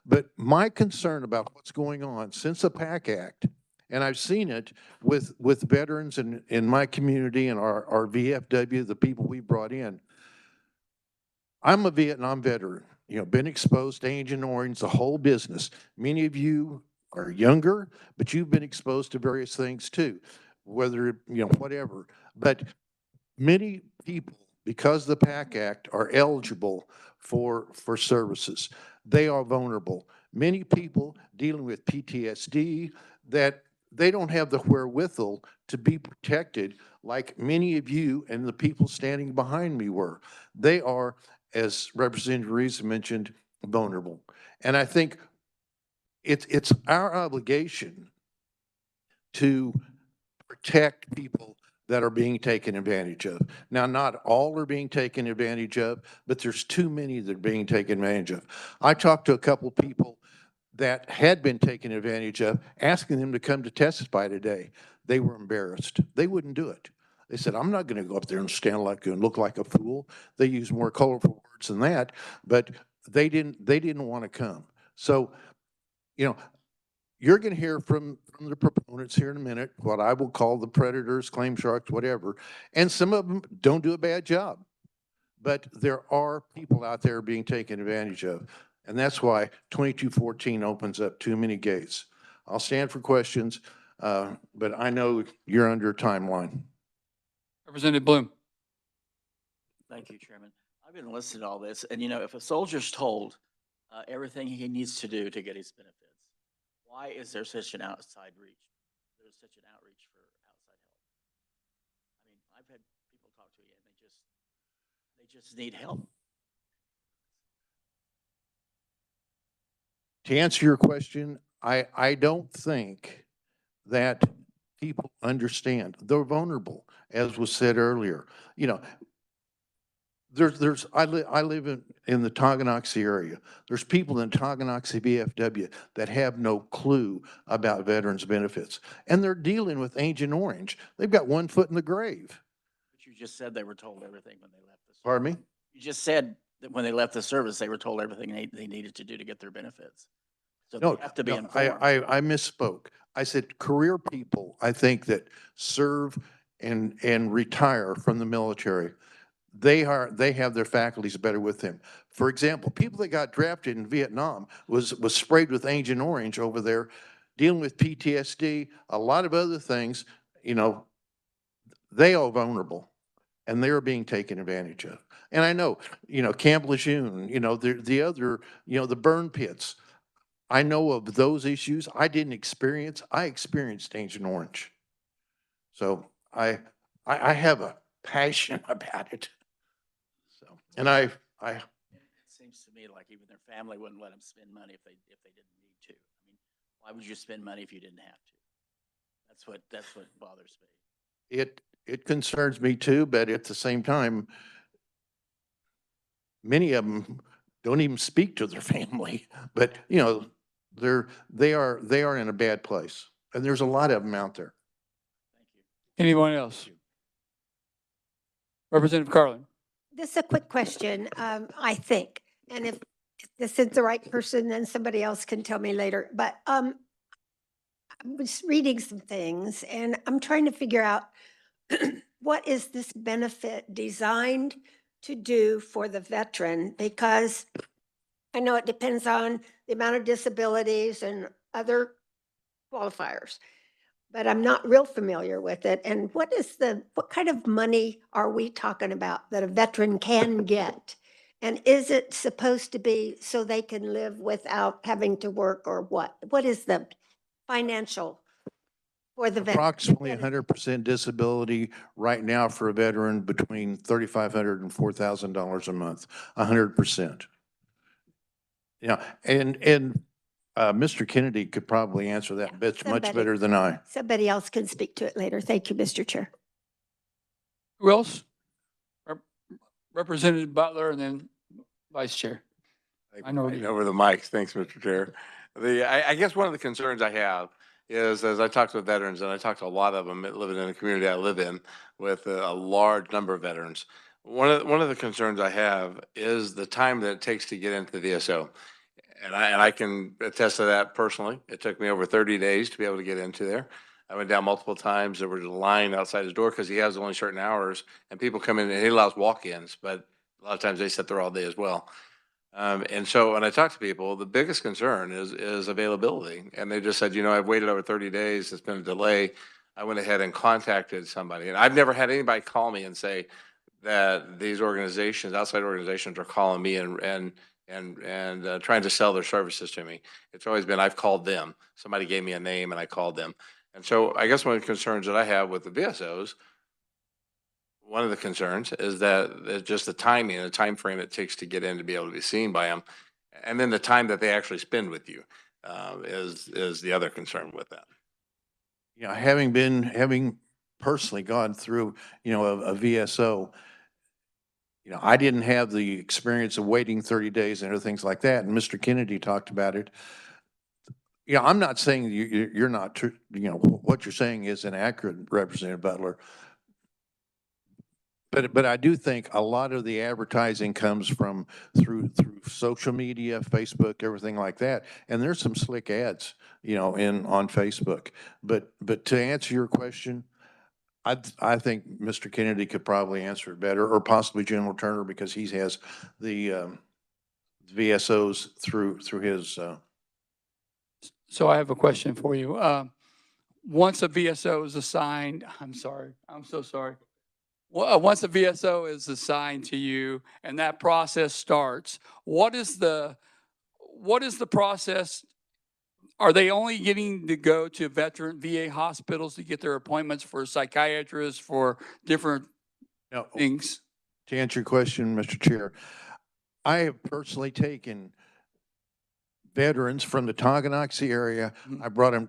[SPEAKER 14] But my concern about what's going on since the PAC Act, and I've seen it with veterans in my community and our VFW, the people we brought in. I'm a Vietnam veteran, been exposed to Agent Orange, the whole business. Many of you are younger, but you've been exposed to various things too, whether, whatever. But many people, because the PAC Act, are eligible for services. They are vulnerable. Many people dealing with PTSD, that they don't have the wherewithal to be protected like many of you and the people standing behind me were. They are, as Representative Reeves mentioned, vulnerable. And I think it's our obligation to protect people that are being taken advantage of. Now, not all are being taken advantage of, but there's too many that are being taken advantage of. I talked to a couple people that had been taken advantage of, asking them to come to testify today. They were embarrassed. They wouldn't do it. They said, I'm not going to go up there and stand like and look like a fool. They use more colorful words than that, but they didn't want to come. So, you're going to hear from the proponents here in a minute, what I will call the predators, claim sharks, whatever. And some of them don't do a bad job. But there are people out there being taken advantage of. And that's why 2214 opens up too many gates. I'll stand for questions, but I know you're under a timeline.
[SPEAKER 1] Representative Bloom.
[SPEAKER 15] Thank you, Chairman. I've been listening to all this, and if a soldier's told everything he needs to do to get his benefits, why is there such an outside reach? There's such an outreach for outside help. I mean, I've had people talk to me, and they just need help.
[SPEAKER 14] To answer your question, I don't think that people understand. They're vulnerable, as was said earlier. I live in the Tonganoxie area. There's people in Tonganoxie VFW that have no clue about veterans benefits. And they're dealing with Agent Orange. They've got one foot in the grave.
[SPEAKER 15] But you just said they were told everything when they left the service.
[SPEAKER 14] Pardon me?
[SPEAKER 15] You just said that when they left the service, they were told everything they needed to do to get their benefits. So
[SPEAKER 14] No,
[SPEAKER 15] they have to be
[SPEAKER 14] no,
[SPEAKER 15] informed.
[SPEAKER 14] I misspoke. I said career people, I think, that serve and retire from the military. They have their faculties better with them. For example, people that got drafted in Vietnam was sprayed with Agent Orange over there, dealing with PTSD, a lot of other things. They are vulnerable, and they are being taken advantage of. And I know, Camp Lejeune, the other, the burn pits. I know of those issues. I didn't experience. I experienced Agent Orange. So I have a passion about it. So, and
[SPEAKER 15] It seems to me like even their family wouldn't let them spend money if they didn't need to. I mean, why would you spend money if you didn't have to? That's what bothers me.
[SPEAKER 14] it concerns me too, but at the same time, many of them don't even speak to their family. But they are in a bad place, and there's a lot of them out there.
[SPEAKER 15] Thank you.
[SPEAKER 1] Anyone else? Representative Carlin.
[SPEAKER 3] This is a quick question, I think, and if this is the right person, then somebody else can tell me later. But I was reading some things, and I'm trying to figure out what is this benefit designed to do for the veteran? Because I know it depends on the amount of disabilities and other qualifiers, but I'm not real familiar with it. And what kind of money are we talking about that a veteran can get? And is it supposed to be so they can live without having to work, or what? What is the financial for the veteran?
[SPEAKER 14] Approximately 100% disability right now for a veteran between $3,500 and $4,000 a month, 100%. And Mr. Kennedy could probably answer that much better than I.
[SPEAKER 3] Somebody else can speak to it later. Thank you, Mr. Chair.
[SPEAKER 1] Who else? Representative Butler and then Vice Chair. I know.
[SPEAKER 11] Over the mics. Thanks, Mr. Chair. I guess one of the concerns I have is, as I talk to veterans, and I talk to a lot of them living in the community I live in with a large number of veterans, one of the concerns I have is the time that it takes to get into the VSO. And I can attest to that personally. It took me over 30 days to be able to get into there. I went down multiple times. There was a line outside his door because he has only certain hours, and people come in and he allows walk-ins, but a lot of times they sit there all day as well. And so when I talk to people, the biggest concern is availability. And they just said, you know, I've waited over 30 days. It's been a delay. I went ahead and contacted somebody. And I've never had anybody call me and say that these organizations, outside organizations, are calling me and trying to sell their services to me. It's always been, I've called them. Somebody gave me a name and I called them. And so I guess one of the concerns that I have with the VSOs, one of the concerns is that just the timing and the time frame it takes to get in to be able to be seen by them, and then the time that they actually spend with you is the other concern with that.
[SPEAKER 14] You know, having personally gone through, you know, a VSO, you know, I didn't have the experience of waiting 30 days and other things like that. And Mr. Kennedy talked about it. You know, I'm not saying you're not true, you know, what you're saying is inaccurate, Representative Butler. But I do think a lot of the advertising comes from through social media, Facebook, everything like that. And there's some slick ads, you know, on Facebook. But to answer your question, I think Mr. Kennedy could probably answer it better, or possibly General Turner, because he has the VSOs through his.
[SPEAKER 1] So I have a question for you. Once a VSO is assigned, I'm sorry, I'm so sorry. Once a VSO is assigned to you and that process starts, what is the process? Are they only getting to go to veteran VA hospitals to get their appointments for psychiatrists, for different
[SPEAKER 14] Now,
[SPEAKER 1] things?
[SPEAKER 14] to answer your question, Mr. Chair, I have personally taken veterans from the Tonganoxie area.
[SPEAKER 1] Mhm.
[SPEAKER 14] I brought them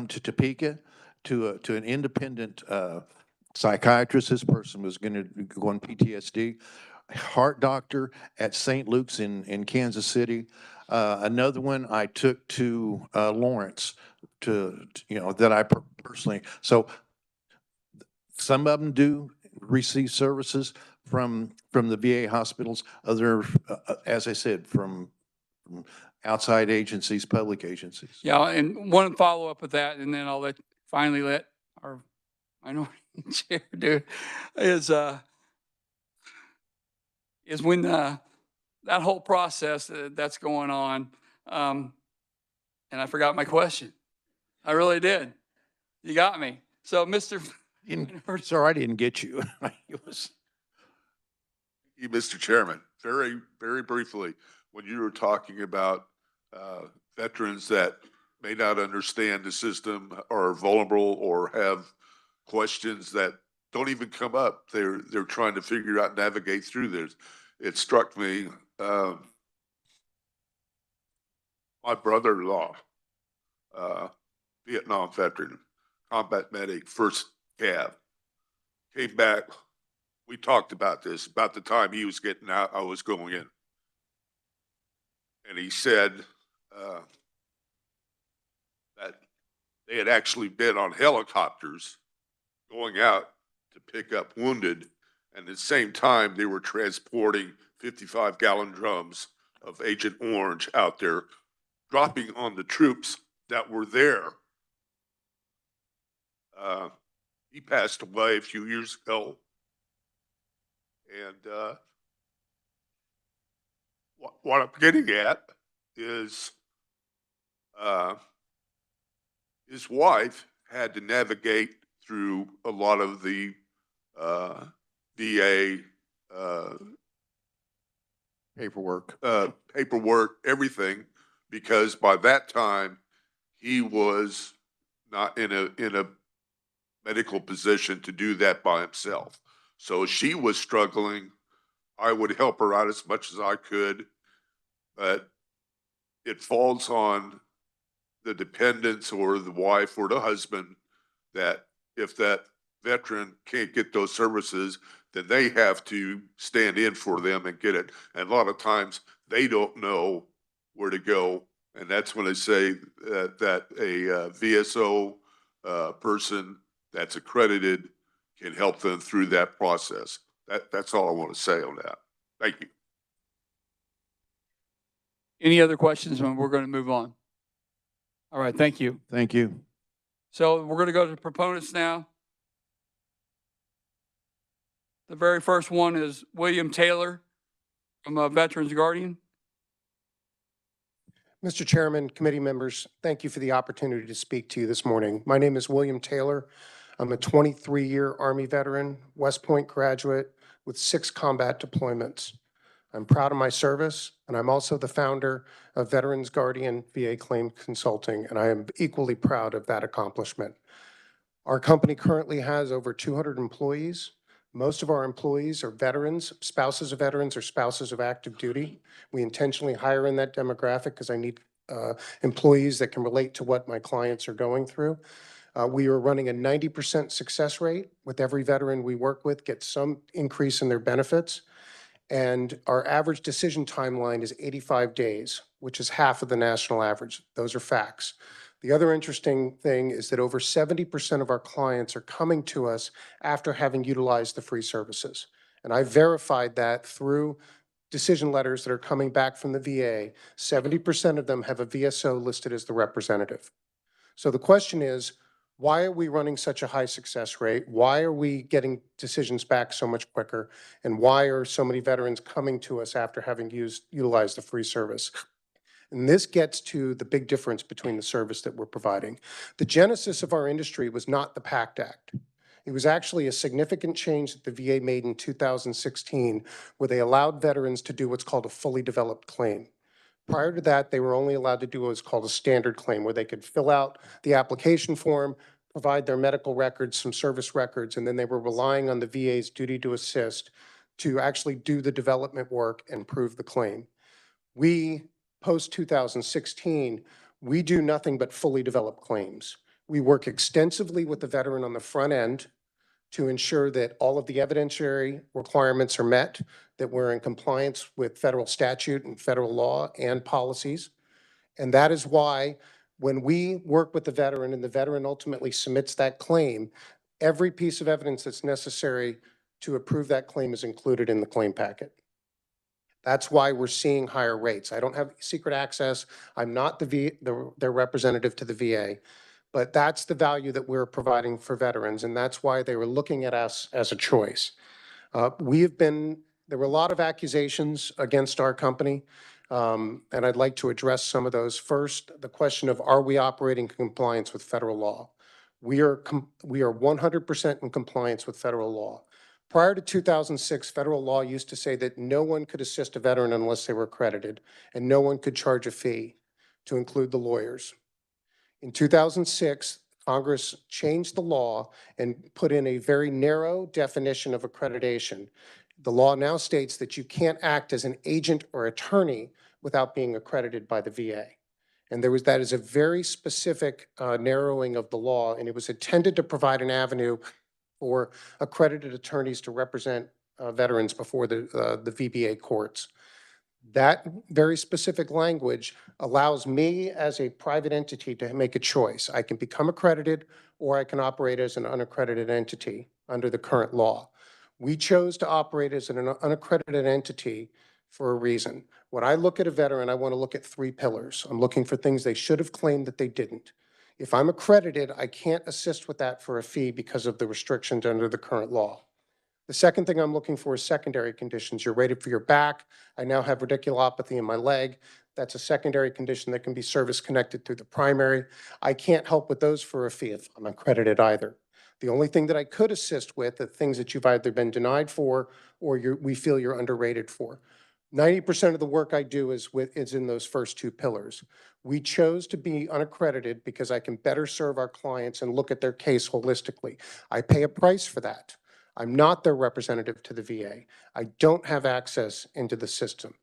[SPEAKER 14] to Topeka to an independent psychiatrist. This person was going to go on PTSD. Heart doctor at St. Luke's in Kansas City. Another one I took to Lawrence you know, that I personally, so some of them do receive services from the VA hospitals. Other, as I said, from outside agencies, public agencies.
[SPEAKER 1] Yeah, and one follow-up with that, and then I'll finally let our minority chair do it, is when that whole process that's going on, and I forgot my question. I really did. You got me. So,
[SPEAKER 14] Sir, I didn't get you. It was.
[SPEAKER 8] Mr. Chairman, very, very briefly, when you were talking about veterans that may not understand the system, are vulnerable, or have questions that don't even come up, they're trying to figure out, navigate through this. It struck me, my brother-in-law, Vietnam veteran, combat medic, first cav, came back. We talked about this, about the time he was getting out, I was going in. And he said that they had actually been on helicopters going out to pick up wounded. And at the same time, they were transporting 55-gallon drums of Agent Orange out there, dropping on the troops that were there. He passed away a few years ago. And what I'm getting at is his wife had to navigate through a lot of the VA paperwork, everything, because by that time he was not in a medical position to do that by himself. So she was struggling. I would help her out as much as I could, but it falls on the dependents or the wife or the husband that if that veteran can't get those services, then they have to stand in for them and get it. And a lot of times they don't know where to go. And that's when I say that a VSO person that's accredited can help them through that process. That's all I want to say on that. Thank you.
[SPEAKER 1] any other questions? And we're going to move on. All right, thank you.
[SPEAKER 14] Thank you.
[SPEAKER 1] So we're going to go to the proponents now. The very first one is William Taylor from Veterans Guardian.
[SPEAKER 16] Mr. Chairman, committee members, thank you for the opportunity to speak to you this morning. My name is William Taylor. I'm a 23-year Army veteran, West Point graduate with 6 combat deployments. I'm proud of my service, and I'm also the founder of Veterans Guardian VA Claim Consulting, and I am equally proud of that accomplishment. Our company currently has over 200 employees. Most of our employees are veterans, spouses of veterans, or spouses of active duty. We intentionally hire in that demographic because I need employees that can relate to what my clients are going through. We are running a 90% success rate with every veteran we work with, gets some increase in their benefits. And our average decision timeline is 85 days, which is half of the national average. Those are facts. The other interesting thing is that over 70% of our clients are coming to us after having utilized the free services. And I verified that through decision letters that are coming back from the VA. 70% of them have a VSO listed as the representative. So the question is, why are we running such a high success rate? Why are we getting decisions back so much quicker? And why are so many veterans coming to us after having utilized the free service? And this gets to the big difference between the service that we're providing. The genesis of our industry was not the PACT Act. It was actually a significant change that the VA made in 2016, where they allowed veterans to do what's called a fully developed claim. Prior to that, they were only allowed to do what was called a standard claim, where they could fill out the application form, provide their medical records, some service records, and then they were relying on the VA's duty to assist to actually do the development work and prove the claim. We, post-2016, we do nothing but fully developed claims. We work extensively with the veteran on the front end to ensure that all of the evidentiary requirements are met, that we're in compliance with federal statute and federal law and policies. And that is why when we work with the veteran and the veteran ultimately submits that claim, every piece of evidence that's necessary to approve that claim is included in the claim packet. That's why we're seeing higher rates. I don't have secret access. I'm not their representative to the VA. But that's the value that we're providing for veterans, and that's why they were looking at us as a choice. There were a lot of accusations against our company, and I'd like to address some of those. First, the question of, are we operating in compliance with federal law? We are 100% in compliance with federal law. Prior to 2006, federal law used to say that no one could assist a veteran unless they were accredited, and no one could charge a fee, to include the lawyers. In 2006, Congress changed the law and put in a very narrow definition of accreditation. The law now states that you can't act as an agent or attorney without being accredited by the VA. And that is a very specific narrowing of the law, and it was intended to provide an avenue for accredited attorneys to represent veterans before the VBA courts. That very specific language allows me as a private entity to make a choice. I can become accredited, or I can operate as an unaccredited entity under the current law. We chose to operate as an unaccredited entity for a reason. When I look at a veteran, I want to look at 3 pillars. I'm looking for things they should have claimed that they didn't. If I'm accredited, I can't assist with that for a fee because of the restrictions under the current law. The second thing I'm looking for is secondary conditions. You're rated for your back. I now have radiculopathy in my leg. That's a secondary condition that can be service connected through the primary. I can't help with those for a fee if I'm accredited either. The only thing that I could assist with are things that you've either been denied for or we feel you're underrated for. 90% of the work I do is in those first 2 pillars. We chose to be unaccredited because I can better serve our clients and look at their case holistically. I pay a price for that. I'm not their representative to the VA. I don't have access into the system.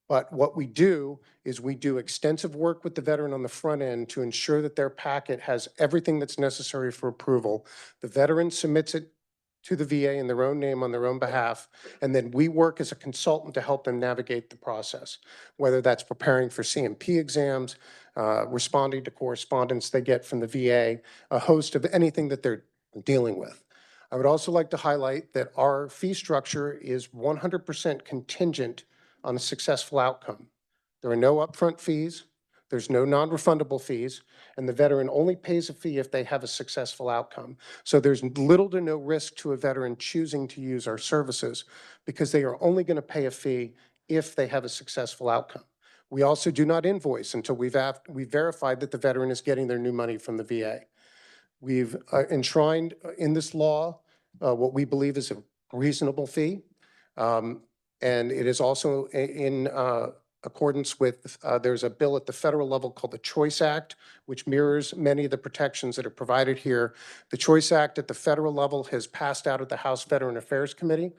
[SPEAKER 16] But what we do is we do extensive work with the veteran on the front end to ensure that their packet has everything that's necessary for approval. The veteran submits it to the VA in their own name on their own behalf, and then we work as a consultant to help them navigate the process, whether that's preparing for CMP exams, responding to correspondence they get from the VA, a host of anything that they're dealing with. I would also like to highlight that our fee structure is 100% contingent on a successful outcome. There are no upfront fees, there's no non-refundable fees, and the veteran only pays a fee if they have a successful outcome. So there's little to no risk to a veteran choosing to use our services because they are only going to pay a fee if they have a successful outcome. We also do not invoice until we've verified that the veteran is getting their new money from the VA. We've enshrined in this law what we believe is a reasonable fee. And it is also in accordance with, there's a bill at the federal level called the Choice Act, which mirrors many of the protections that are provided here. The Choice Act at the federal level has passed out of the House Veteran Affairs Committee.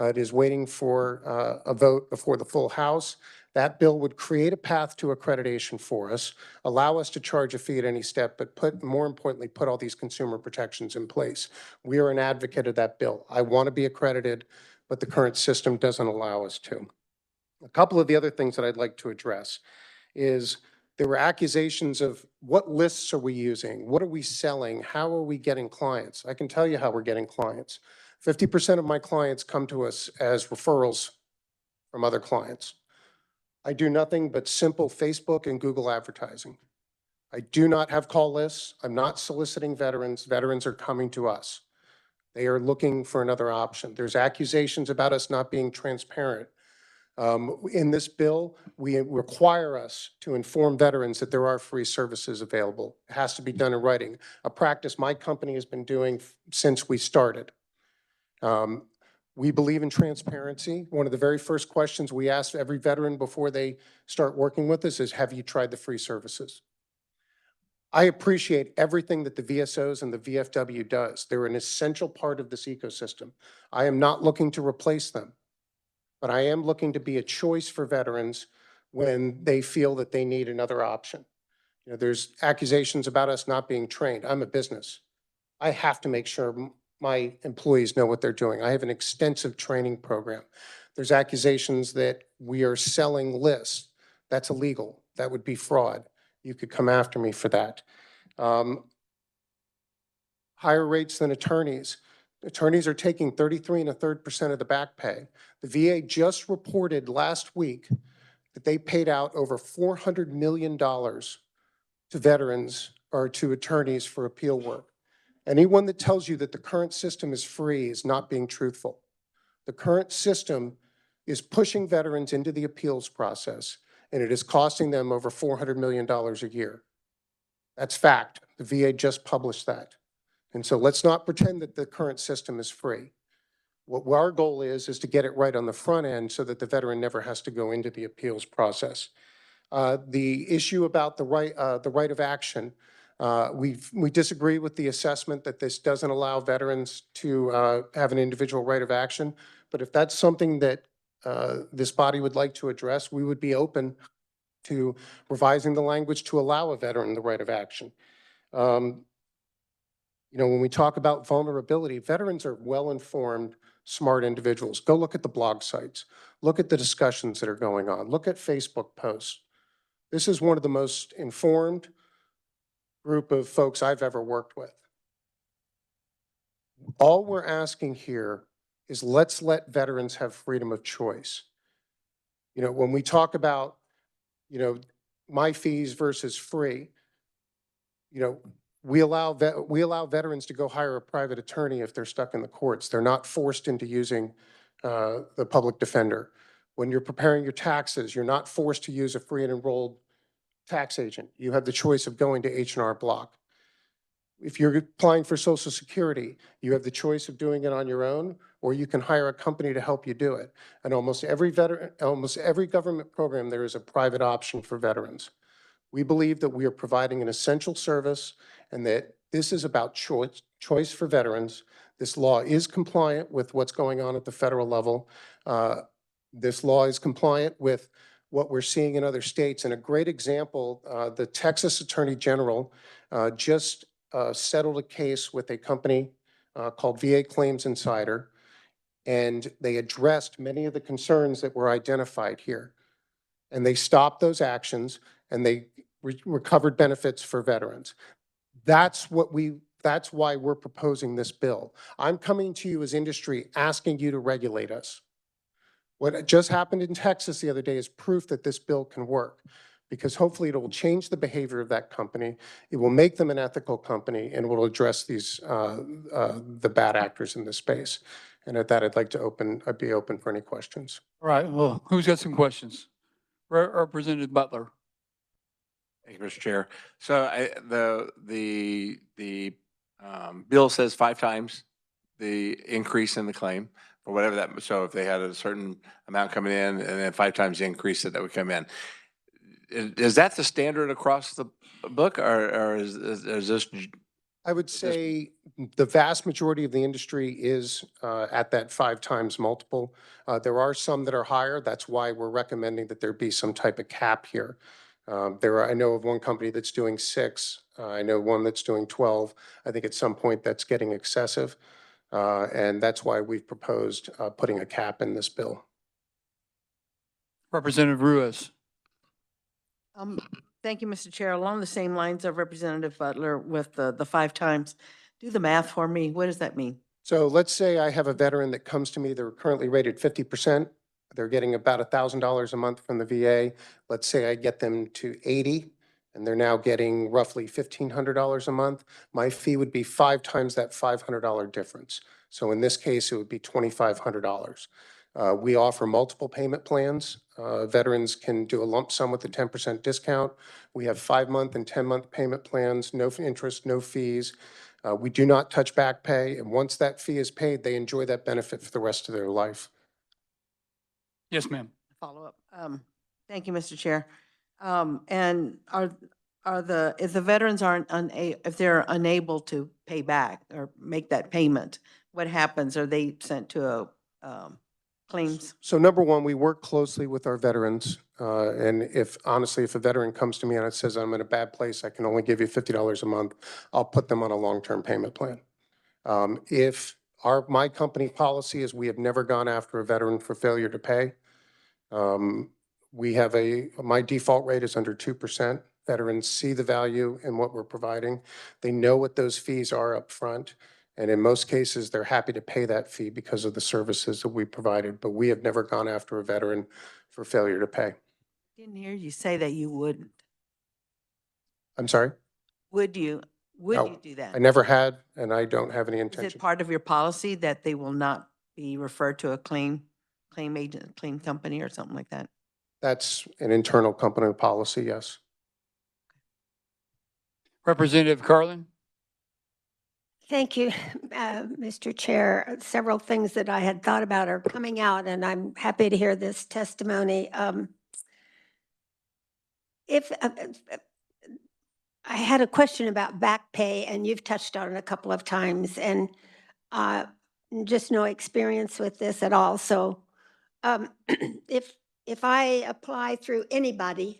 [SPEAKER 16] It is waiting for a vote before the full House. That bill would create a path to accreditation for us, allow us to charge a fee at any step, but more importantly, put all these consumer protections in place. We are an advocate of that bill. I want to be accredited, but the current system doesn't allow us to. A couple of the other things that I'd like to address is there were accusations of what lists are we using? What are we selling? How are we getting clients? I can tell you how we're getting clients. 50% of my clients come to us as referrals from other clients. I do nothing but simple Facebook and Google advertising. I do not have call lists. I'm not soliciting veterans. Veterans are coming to us. They are looking for another option. There's accusations about us not being transparent. In this bill, we require us to inform veterans that there are free services available. It has to be done in writing, a practice my company has been doing since we started. We believe in transparency. One of the very first questions we ask every veteran before they start working with us is, have you tried the free services? I appreciate everything that the VSOs and the VFW does. They're an essential part of this ecosystem. I am not looking to replace them, but I am looking to be a choice for veterans when they feel that they need another option. You know, there's accusations about us not being trained. I'm a business. I have to make sure my employees know what they're doing. I have an extensive training program. There's accusations that we are selling lists. That's illegal. That would be fraud. You could come after me for that. Higher rates than attorneys. Attorneys are taking 33 1/3% of the back pay. The VA just reported last week that they paid out over $400 million to veterans or to attorneys for appeal work. Anyone that tells you that the current system is free is not being truthful. The current system is pushing veterans into the appeals process, and it is costing them over $400 million a year. That's fact. The VA just published that. And so let's not pretend that the current system is free. What our goal is to get it right on the front end so that the veteran never has to go into the appeals process. The issue about the right of action, we disagree with the assessment that this doesn't allow veterans to have an individual right of action. But if that's something that this body would like to address, we would be open to revising the language to allow a veteran the right of action. You know, when we talk about vulnerability, veterans are well-informed, smart individuals. Go look at the blog sites. Look at the discussions that are going on. Look at Facebook posts. This is one of the most informed group of folks I've ever worked with. All we're asking here is let's let veterans have freedom of choice. You know, when we talk about, you know, my fees versus free, you know, we allow veterans to go hire a private attorney if they're stuck in the courts. They're not forced into using the public defender. When you're preparing your taxes, you're not forced to use a free and enrolled tax agent. You have the choice of going to H&R Block. If you're applying for Social Security, you have the choice of doing it on your own, or you can hire a company to help you do it. And almost every government program, there is a private option for veterans. We believe that we are providing an essential service and that this is about choice for veterans. This law is compliant with what's going on at the federal level. This law is compliant with what we're seeing in other states. And a great example, the Texas Attorney General just settled a case with a company called VA Claims Insider, and they addressed many of the concerns that were identified here. And they stopped those actions, and they recovered benefits for veterans. That's why we're proposing this bill. I'm coming to you as industry asking you to regulate us. What just happened in Texas the other day is proof that this bill can work, because hopefully it will change the behavior of that company. It will make them an ethical company, and will address these the bad actors in this space. And at that, I'd be open for any questions.
[SPEAKER 1] All right, well, who's got some questions? Representative Butler.
[SPEAKER 11] Thank you, Mr. Chair. So bill says 5 times the increase in the claim or whatever that, so if they had a certain amount coming in and then 5 times the increase that would come in. Is that the standard across the book or is this?
[SPEAKER 16] I would say the vast majority of the industry is at that 5 times multiple. There are some that are higher. That's why we're recommending that there be some type of cap here. I know of one company that's doing 6. I know one that's doing 12. I think at some point that's getting excessive. And that's why we've proposed putting a cap in this bill.
[SPEAKER 1] Representative Ruiz.
[SPEAKER 13] Thank you, Mr. Chair. Along the same lines of Representative Butler with the 5 times, do the math for me. What does that mean?
[SPEAKER 16] So let's say I have a veteran that comes to me, they're currently rated 50%. They're getting about $1,000 a month from the VA. Let's say I get them to 80, and they're now getting roughly $1,500 a month. My fee would be 5 times that $500 difference. So in this case, it would be $2,500. We offer multiple payment plans. Veterans can do a lump sum with a 10% discount. We have 5-month and 10-month payment plans, no interest, no fees. We do not touch back pay, and once that fee is paid, they enjoy that benefit for the rest of their life.
[SPEAKER 1] Yes, ma'am.
[SPEAKER 13] Follow up. Thank you, Mr. Chair. And if the veterans if they're unable to pay back or make that payment, what happens? Are they sent to a claims?
[SPEAKER 16] So number one, we work closely with our veterans. And honestly, if a veteran comes to me and it says, I'm in a bad place, I can only give you $50 a month, I'll put them on a long-term payment plan. My company policy is we have never gone after a veteran for failure to pay. My default rate is under 2%. Veterans see the value in what we're providing. They know what those fees are up front. And in most cases, they're happy to pay that fee because of the services that we provided. But we have never gone after a veteran for failure to pay.
[SPEAKER 13] Didn't hear you say that you wouldn't.
[SPEAKER 16] I'm sorry?
[SPEAKER 13] Would you
[SPEAKER 16] No,
[SPEAKER 13] do that?
[SPEAKER 16] I never had, and I don't have any
[SPEAKER 13] Is
[SPEAKER 16] intention.
[SPEAKER 13] it part of your policy that they will not be referred to a claim agent, claim company or something like that?
[SPEAKER 16] That's an internal company policy, yes.
[SPEAKER 1] Representative Carlin.
[SPEAKER 3] Thank you, Mr. Chair. Several things that I had thought about are coming out, and I'm happy to hear this testimony. I had a question about back pay, and you've touched on it a couple of times, and just no experience with this at all. So if I apply through anybody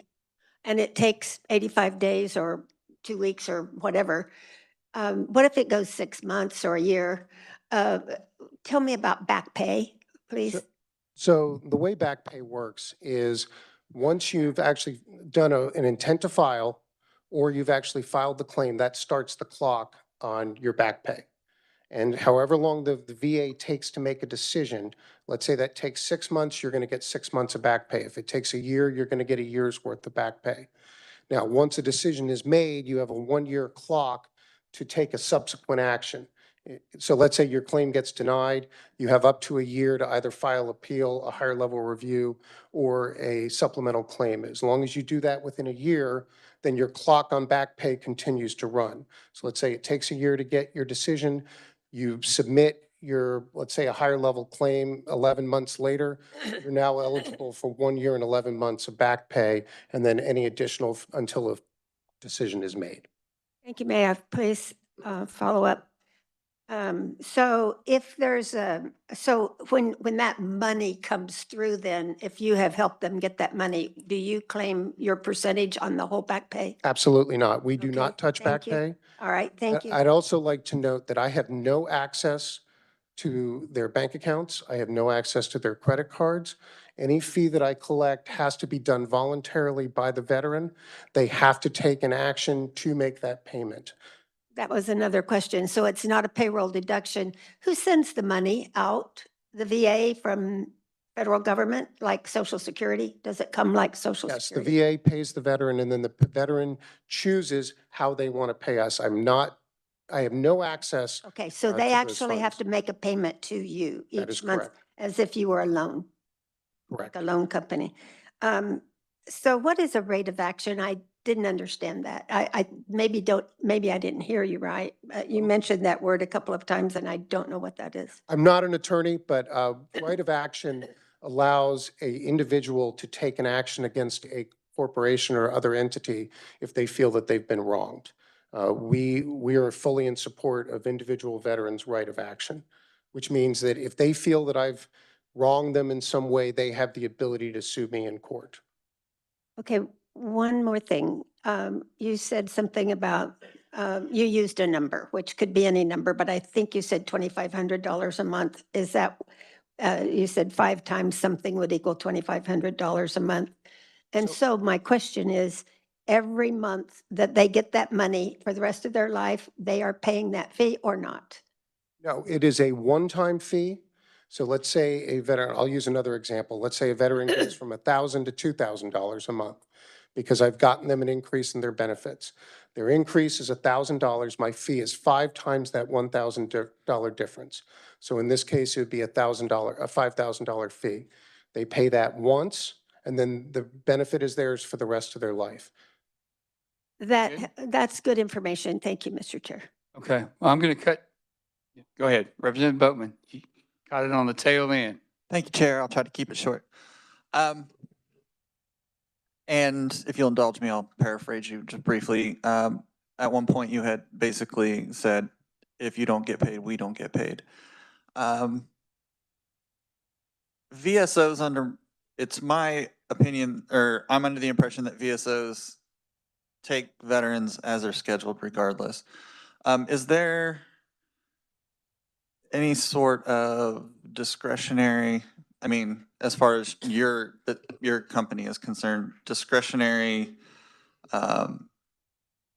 [SPEAKER 3] and it takes 85 days or 2 weeks or whatever, what if it goes 6 months or a year? Tell me about back pay, please.
[SPEAKER 16] So the way back pay works is once you've actually done an intent to file or you've actually filed the claim, that starts the clock on your back pay. And however long the VA takes to make a decision, let's say that takes 6 months, you're going to get 6 months of back pay. If it takes a year, you're going to get a year's worth of back pay. Now, once a decision is made, you have a 1-year clock to take a subsequent action. So let's say your claim gets denied, you have up to a year to either file appeal, a higher level review, or a supplemental claim. As long as you do that within a year, then your clock on back pay continues to run. So let's say it takes a year to get your decision, you submit your, let's say, a higher level claim 11 months later, you're now eligible for 1 year and 11 months of back pay, and then any additional until a decision is made.
[SPEAKER 3] Thank you. May I please follow up? So if there's when that money comes through, then if you have helped them get that money, do you claim your percentage on the whole back pay?
[SPEAKER 16] Absolutely not. We do
[SPEAKER 3] Okay,
[SPEAKER 16] not touch back
[SPEAKER 3] thank you.
[SPEAKER 16] pay.
[SPEAKER 3] All right, thank you.
[SPEAKER 16] I'd also like to note that I have no access to their bank accounts. I have no access to their credit cards. Any fee that I collect has to be done voluntarily by the veteran. They have to take an action to make that payment.
[SPEAKER 3] That was another question. So it's not a payroll deduction. Who sends the money out? The VA from federal government, like Social Security? Does it come like Social
[SPEAKER 16] Yes, the
[SPEAKER 3] Security?
[SPEAKER 16] VA pays the veteran, and then the veteran chooses how they want to pay us. I'm not I have no access.
[SPEAKER 3] Okay, so
[SPEAKER 16] to
[SPEAKER 3] they
[SPEAKER 16] those
[SPEAKER 3] actually have
[SPEAKER 16] funds.
[SPEAKER 3] to make a payment to you
[SPEAKER 16] That is
[SPEAKER 3] each month
[SPEAKER 16] correct.
[SPEAKER 3] as if you were a loan,
[SPEAKER 16] Correct.
[SPEAKER 3] like a loan company. So what is a rate of action? I didn't understand that. I maybe I didn't hear you right. You mentioned that word a couple of times and I don't know what that is.
[SPEAKER 16] I'm not an attorney, but right of action allows a individual to take an action against a corporation or other entity if they feel that they've been wronged. We are fully in support of individual veterans' right of action, which means that if they feel that I've wronged them in some way, they have the ability to sue me in court.
[SPEAKER 3] Okay, one more thing. You said something about, you used a number, which could be any number, but I think you said $2,500 a month. Is that, you said 5 times something would equal $2,500 a month? And so my question is, every month that they get that money for the rest of their life, they are paying that fee or not?
[SPEAKER 16] No, it is a one-time fee. So let's say a veteran, I'll use another example. Let's say a veteran goes from $1,000 to $2,000 a month because I've gotten them an increase in their benefits. Their increase is $1,000. My fee is 5 times that $1,000 difference. So in this case, it would be a $5,000 fee. They pay that once, and then the benefit is theirs for the rest of their life.
[SPEAKER 3] That's good information. Thank you, Mr. Chair.
[SPEAKER 1] Okay, well, I'm going to cut. Go ahead, Representative Boatman. You got it on the tail end.
[SPEAKER 7] Thank you, Chair. I'll try to keep it short. And if you'll indulge me, I'll paraphrase you just briefly. At one point, you had basically said, if you don't get paid, we don't get paid. VSOs it's my opinion, or I'm under the impression that VSOs take veterans as they're scheduled regardless. Is there any sort of discretionary, I mean, as far as your company is concerned, discretionary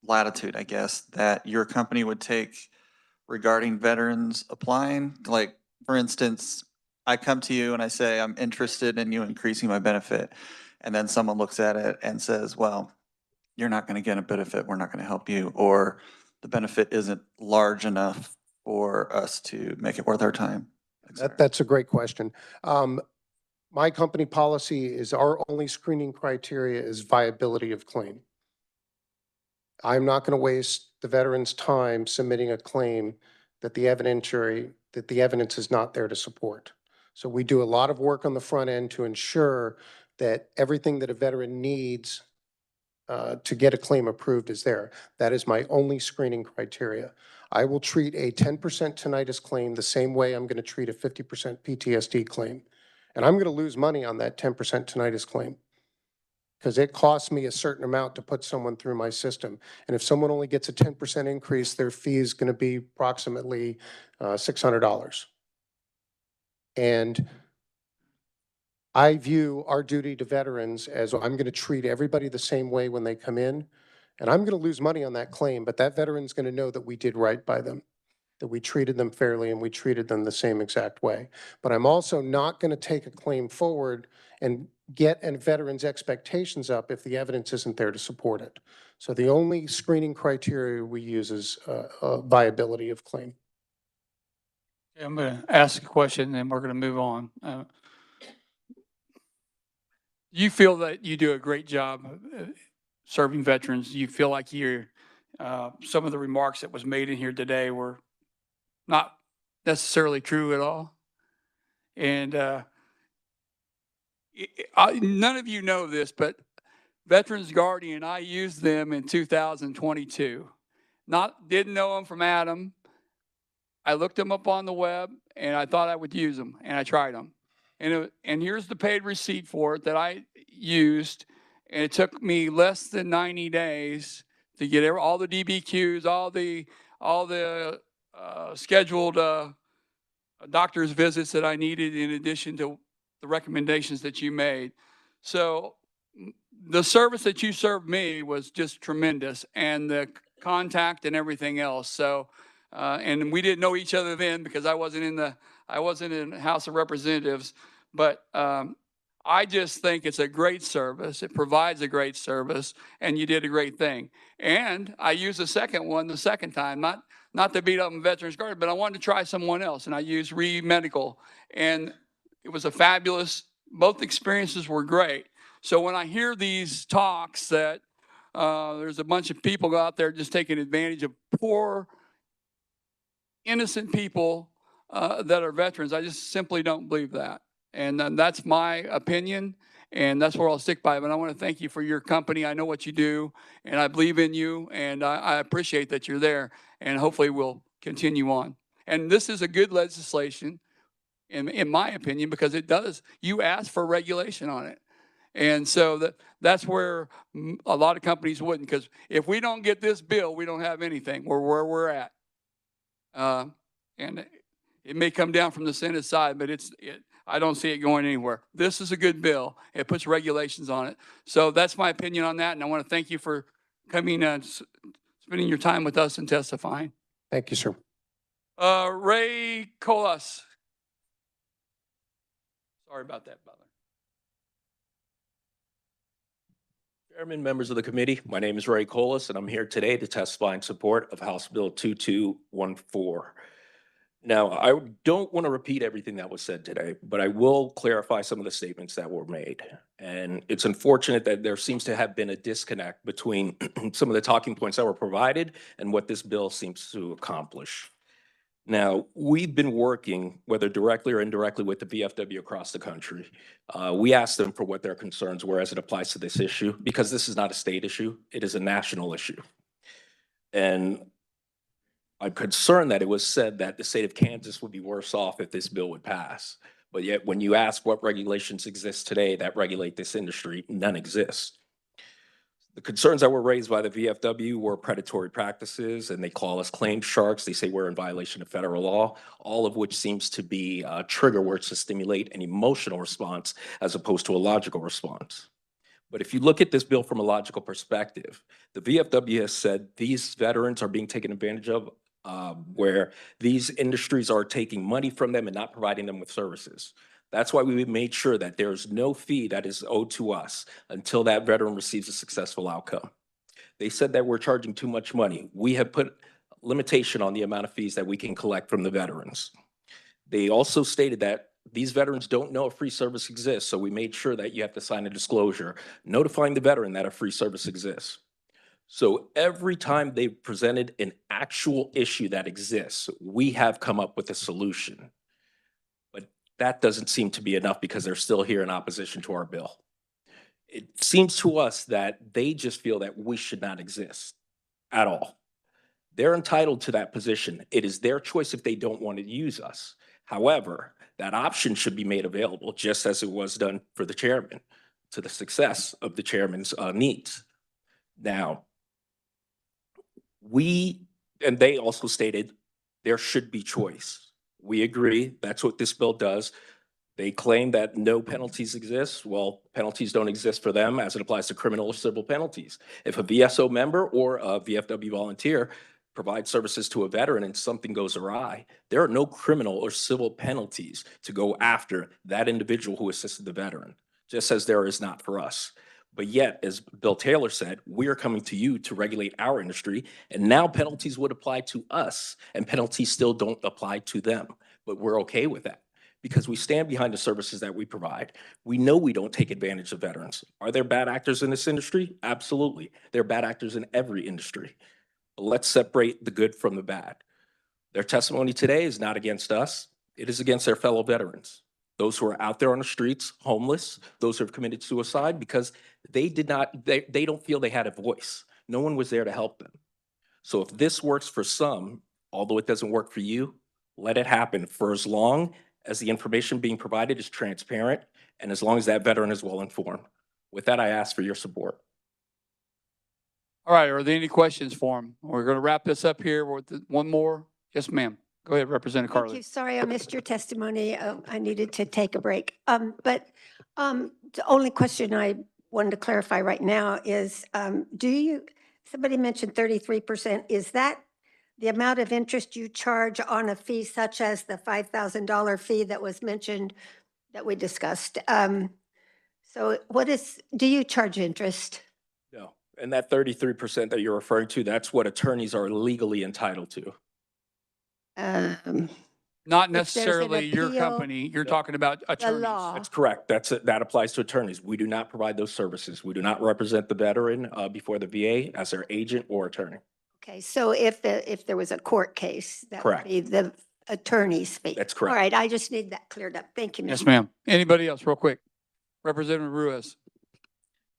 [SPEAKER 7] latitude, I guess, that your company would take regarding veterans applying? Like, for instance, I come to you and I say, I'm interested in you increasing my benefit. And then someone looks at it and says, well, you're not going to get a benefit. We're not going to help you. Or the benefit isn't large enough for us to make it worth our time.
[SPEAKER 16] That's a great question. My company policy is our only screening criteria is viability of claim. I'm not going to waste the veteran's time submitting a claim that the evidence is not there to support. So we do a lot of work on the front end to ensure that everything that a veteran needs to get a claim approved is there. That is my only screening criteria. I will treat a 10% tinnitus claim the same way I'm going to treat a 50% PTSD claim. And I'm going to lose money on that 10% tinnitus claim because it costs me a certain amount to put someone through my system. And if someone only gets a 10% increase, their fee is going to be approximately $600. And I view our duty to veterans as I'm going to treat everybody the same way when they come in. And I'm going to lose money on that claim, but that veteran's going to know that we did right by them, that we treated them fairly and we treated them the same exact way. But I'm also not going to take a claim forward and get a veteran's expectations up if the evidence isn't there to support it. So the only screening criteria we use is viability of claim.
[SPEAKER 1] I'm going to ask a question and then we're going to move on. You feel that you do a great job serving veterans. You feel like some of the remarks that was made in here today were not necessarily true at all. And none of you know this, but Veterans Guardian, I used them in 2022. Didn't know them from Adam. I looked them up on the web and I thought I would use them and I tried them. And here's the paid receipt for it that I used. And it took me less than 90 days to get all the DBQs, all the scheduled doctor's visits that I needed in addition to the recommendations that you made. So the service that you served me was just tremendous, and the contact and everything else. So, and we didn't know each other then because I wasn't in the House of Representatives, but I just think it's a great service. It provides a great service, and you did a great thing. And I used the second one the second time, not to beat up on Veterans Guard, but I wanted to try someone else, and I used Re Medical, and it was a fabulous, both experiences were great. So when I hear these talks that there's a bunch of people out there just taking advantage of poor, innocent people that are veterans, I just simply don't believe that. And that's my opinion, and that's where I'll stick by. But I want to thank you for your company. I know what you do, and I believe in you, and I appreciate that you're there, and hopefully we'll continue on. And this is a good legislation, in my opinion, because it does, you ask for regulation on it. And so that's where a lot of companies wouldn't, because if we don't get this bill, we don't have anything. We're where we're at. And it may come down from the Senate side, but I don't see it going anywhere. This is a good bill. It puts regulations on it. So that's my opinion on that. And I want to thank you for coming and spending your time with us and testifying.
[SPEAKER 16] Thank you, sir.
[SPEAKER 1] Ray Colas. Sorry about that, brother.
[SPEAKER 17] Chairman, members of the committee, my name is Ray Colas, and I'm here today to testify in support of House Bill 2214. Now, I don't want to repeat everything that was said today, but I will clarify some of the statements that were made. And it's unfortunate that there seems to have been a disconnect between some of the talking points that were provided and what this bill seems to accomplish. Now, we've been working, whether directly or indirectly, with the VFW across the country. We asked them for what their concerns were as it applies to this issue, because this is not a state issue, it is a national issue. And I'm concerned that it was said that the state of Kansas would be worse off if this bill would pass. But yet, when you ask what regulations exist today that regulate this industry, none exist. The concerns that were raised by the VFW were predatory practices, and they call us claim sharks. They say we're in violation of federal law, all of which seems to be trigger words to stimulate an emotional response as opposed to a logical response. But if you look at this bill from a logical perspective, the VFW has said these veterans are being taken advantage of, where these industries are taking money from them and not providing them with services. That's why we made sure that there's no fee that is owed to us until that veteran receives a successful outcome. They said that we're charging too much money. We have put limitation on the amount of fees that we can collect from the veterans. They also stated that these veterans don't know a free service exists, so we made sure that you have to sign a disclosure notifying the veteran that a free service exists. So every time they've presented an actual issue that exists, we have come up with a solution. But that doesn't seem to be enough because they're still here in opposition to our bill. It seems to us that they just feel that we should not exist at all. They're entitled to that position. It is their choice if they don't want to use us. However, that option should be made available, just as it was done for the chairman, to the success of the chairman's needs. Now, and they also stated there should be choice. We agree, that's what this bill does. They claim that no penalties exist. Well, penalties don't exist for them as it applies to criminal or civil penalties. If a VSO member or a VFW volunteer provides services to a veteran and something goes awry, there are no criminal or civil penalties to go after that individual who assisted the veteran, just as there is not for us. But yet, as Bill Taylor said, we are coming to you to regulate our industry, and now penalties would apply to us, and penalties still don't apply to them. But we're okay with that because we stand behind the services that we provide. We know we don't take advantage of veterans. Are there bad actors in this industry? Absolutely. There are bad actors in every industry. But let's separate the good from the bad. Their testimony today is not against us. It is against their fellow veterans. Those who are out there on the streets, homeless, those who have committed suicide because they don't feel they had a voice. No one was there to help them. So if this works for some, although it doesn't work for you, let it happen for as long as the information being provided is transparent and as long as that veteran is well informed. With that, I ask for your support.
[SPEAKER 1] All right, are there any questions for him? We're going to wrap this up here with one more. Yes, ma'am. Go ahead, Representative
[SPEAKER 3] Thank
[SPEAKER 1] Carly.
[SPEAKER 3] you. Sorry, I missed your testimony. I needed to take a break. But the only question I wanted to clarify right now is, somebody mentioned 33%. Is that the amount of interest you charge on a fee such as the $5,000 fee that was mentioned that we discussed? So do you charge interest?
[SPEAKER 17] No, and that 33% that you're referring to, that's what attorneys are legally entitled to.
[SPEAKER 1] Not
[SPEAKER 3] If there's an
[SPEAKER 1] necessarily your
[SPEAKER 3] appeal-
[SPEAKER 1] company. You're talking about
[SPEAKER 3] the
[SPEAKER 1] attorneys.
[SPEAKER 3] law.
[SPEAKER 17] That's correct. That applies to attorneys. We do not provide those services. We do not represent the veteran before the VA as their agent or attorney.
[SPEAKER 3] Okay, so if there was a court case, that would
[SPEAKER 17] Correct.
[SPEAKER 3] be the attorney's fee.
[SPEAKER 17] That's correct.
[SPEAKER 3] All right, I just need that cleared up. Thank you, Ms.
[SPEAKER 1] Yes, ma'am. Anybody else, real quick? Representative Ruiz.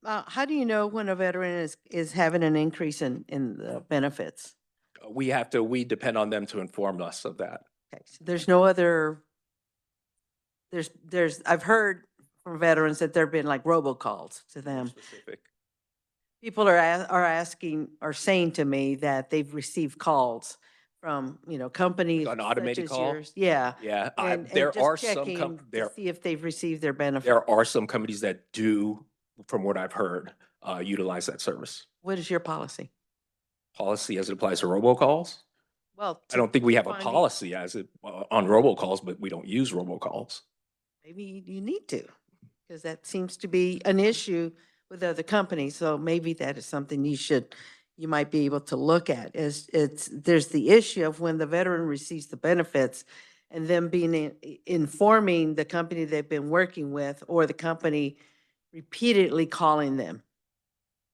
[SPEAKER 13] How do you know when a veteran is having an increase in the benefits?
[SPEAKER 17] We depend on them to inform us of that.
[SPEAKER 13] Okay, so there's no other, I've heard from veterans that there've been like robocalls to them.
[SPEAKER 17] Specific.
[SPEAKER 13] People are saying to me that they've received calls from, companies.
[SPEAKER 17] An
[SPEAKER 13] such
[SPEAKER 17] automated
[SPEAKER 13] as
[SPEAKER 17] call?
[SPEAKER 13] yours. Yeah.
[SPEAKER 17] Yeah,
[SPEAKER 13] And
[SPEAKER 17] there
[SPEAKER 13] just
[SPEAKER 17] are some,
[SPEAKER 13] checking to see if they've received their benefits.
[SPEAKER 17] there are some companies that do, from what I've heard, utilize that service.
[SPEAKER 13] What is your policy?
[SPEAKER 17] Policy as it applies to robocalls?
[SPEAKER 13] Well,
[SPEAKER 17] I don't think we have a
[SPEAKER 13] finding-
[SPEAKER 17] policy as it, on robocalls, but we don't use robocalls.
[SPEAKER 13] Maybe you need to, because that seems to be an issue with other companies. So maybe that is something you might be able to look at. There's the issue of when the veteran receives the benefits and them informing the company they've been working with or the company repeatedly calling them.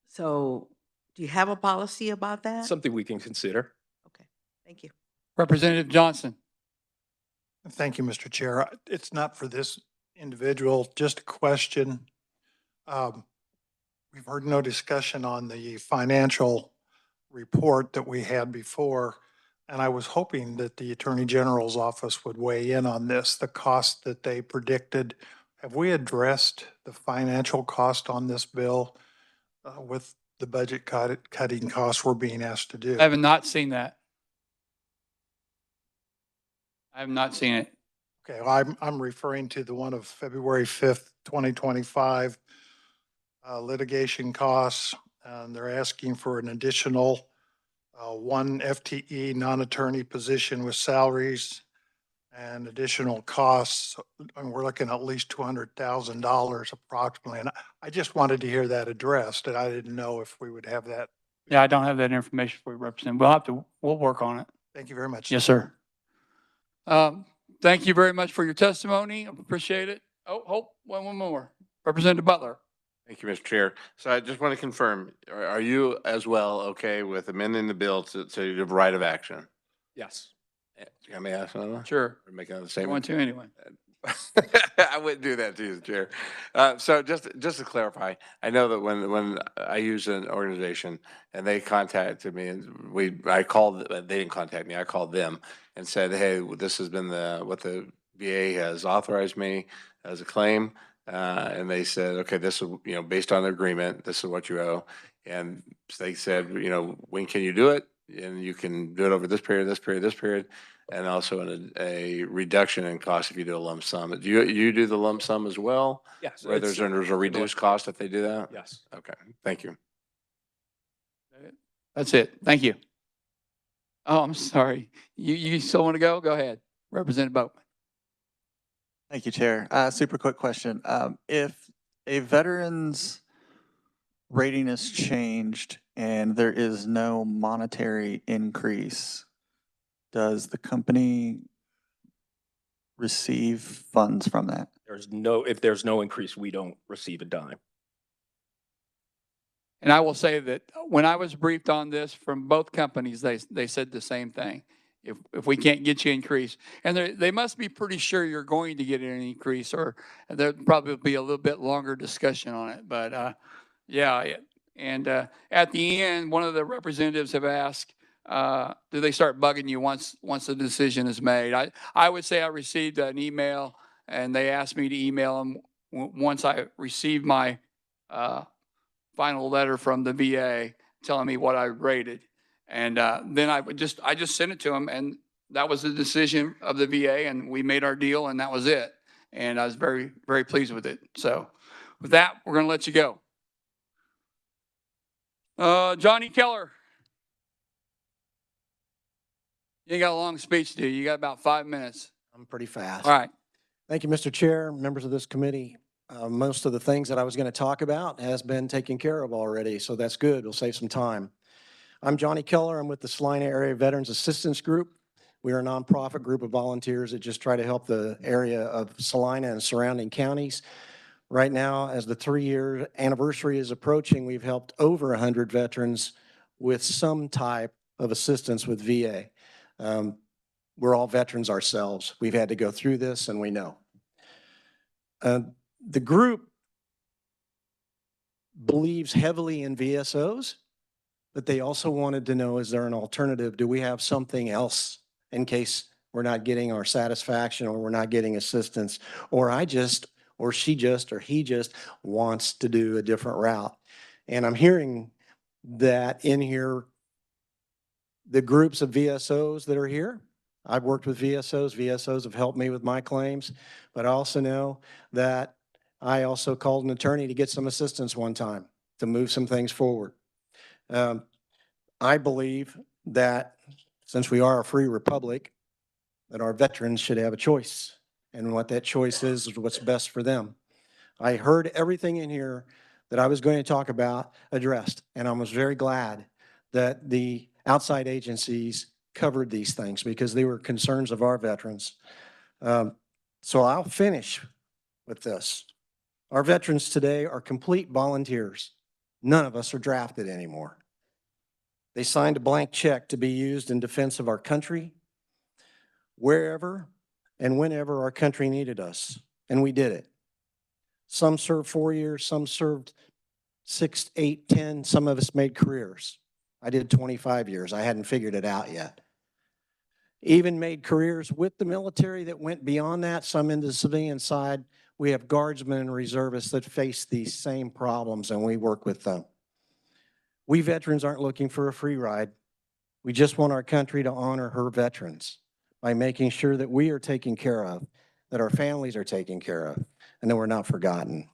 [SPEAKER 13] So do you have a policy about that?
[SPEAKER 17] Something we can consider.
[SPEAKER 13] Okay, thank you.
[SPEAKER 1] Representative Johnson.
[SPEAKER 9] Thank you, Mr. Chair. It's not for this individual, just a question. We've heard no discussion on the financial report that we had before, and I was hoping that the Attorney General's office would weigh in on this, the cost that they predicted. Have we addressed the financial cost on this bill with the budget cutting costs we're being asked to do?
[SPEAKER 1] I have not seen that. I have not seen it.
[SPEAKER 9] Okay, well, I'm referring to the one of February 5th, 2025, litigation costs. And they're asking for an additional one FTE non-attorney position with salaries and additional costs. And we're looking at least $200,000 approximately. And I just wanted to hear that addressed, and I didn't know if we would have that.
[SPEAKER 1] Yeah, I don't have that information for you, Representative. We'll work on it.
[SPEAKER 9] Thank you very much.
[SPEAKER 1] Yes, sir. Thank you very much for your testimony. Appreciate it. Oh, one more. Representative Butler.
[SPEAKER 11] Thank you, Mr. Chair. So I just want to confirm, are you as well okay with amending the bill to the right of action?
[SPEAKER 17] Yes.
[SPEAKER 11] I may ask another one?
[SPEAKER 1] Sure.
[SPEAKER 11] Or make another
[SPEAKER 1] I
[SPEAKER 11] statement?
[SPEAKER 1] want to anyway.
[SPEAKER 11] I wouldn't do that to you, Chair. So just to clarify, I know that when I use an organization and they contacted me and I called, they didn't contact me, I called them and said, hey, this has been what the VA has authorized me as a claim. And they said, okay, this is, based on the agreement, this is what you owe. And they said, when can you do it? And you can do it over this period, this period, this period. And also a reduction in cost if you do a lump sum. Do you do the lump sum as well?
[SPEAKER 17] Yes.
[SPEAKER 11] Where there's a reduced cost if they do that?
[SPEAKER 17] Yes.
[SPEAKER 11] Okay, thank you.
[SPEAKER 1] That's it. Thank you. Oh, I'm sorry. You still want to go? Go ahead. Representative Boatman.
[SPEAKER 7] Thank you, Chair. Super quick question. If a veteran's rating is changed and there is no monetary increase, does the company receive funds from that?
[SPEAKER 17] If there's no increase, we don't receive a dime.
[SPEAKER 1] And I will say that when I was briefed on this from both companies, they said the same thing. If we can't get you increase, and they must be pretty sure you're going to get an increase, or there'll probably be a little bit longer discussion on it. But yeah, and at the end, one of the representatives have asked, do they start bugging you once the decision is made? I would say I received an email, and they asked me to email them once I received my final letter from the VA telling me what I rated. And then I just sent it to them, and that was the decision of the VA, and we made our deal, and that was it. And I was very, very pleased with it. So with that, we're going to let you go. Johnny Keller. You ain't got a long speech, do you? You got about 5 minutes.
[SPEAKER 18] I'm pretty fast.
[SPEAKER 1] All right.
[SPEAKER 18] Thank you, Mr. Chair, members of this committee. Most of the things that I was going to talk about has been taken care of already, so that's good. We'll save some time. I'm Johnny Keller. I'm with the Salina Area Veterans Assistance Group. We are a nonprofit group of volunteers that just try to help the area of Salina and surrounding counties. Right now, as the 3-year anniversary is approaching, we've helped over 100 veterans with some type of assistance with VA. We're all veterans ourselves. We've had to go through this, and we know. The group believes heavily in VSOs, but they also wanted to know, is there an alternative? Do we have something else in case we're not getting our satisfaction or we're not getting assistance, or she just, or he just wants to do a different route? And I'm hearing that in here, the groups of VSOs that are here, I've worked with VSOs. VSOs have helped me with my claims, but I also know that I also called an attorney to get some assistance one time to move some things forward. I believe that since we are a free republic, that our veterans should have a choice. And what that choice is what's best for them. I heard everything in here that I was going to talk about addressed, and I was very glad that the outside agencies covered these things because they were concerns of our veterans. So I'll finish with this. Our veterans today are complete volunteers. None of us are drafted anymore. They signed a blank check to be used in defense of our country, wherever and whenever our country needed us, and we did it. Some served 4 years, some served 6, 8, 10, some of us made careers. I did 25 years. I hadn't figured it out yet. Even made careers with the military that went beyond that, some in the civilian side. We have guardsmen and reservists that face these same problems, and we work with them. We veterans aren't looking for a free ride. We just want our country to honor her veterans by making sure that we are taken care of, that our families are taken care of, and that we're not forgotten.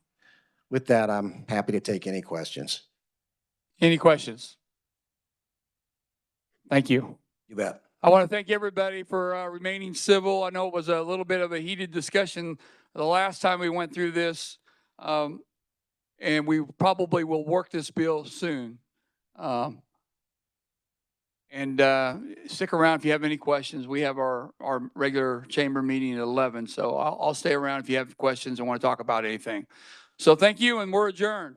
[SPEAKER 18] With that, I'm happy to take any questions.
[SPEAKER 1] Any questions? Thank you.
[SPEAKER 18] You bet.
[SPEAKER 1] I want to thank everybody for remaining civil. I know it was a little bit of a heated discussion the last time we went through this, and we probably will work this bill soon. And stick around if you have any questions. We have our regular chamber meeting at 11, so I'll stay around if you have questions and want to talk about anything. So thank you, and we're adjourned.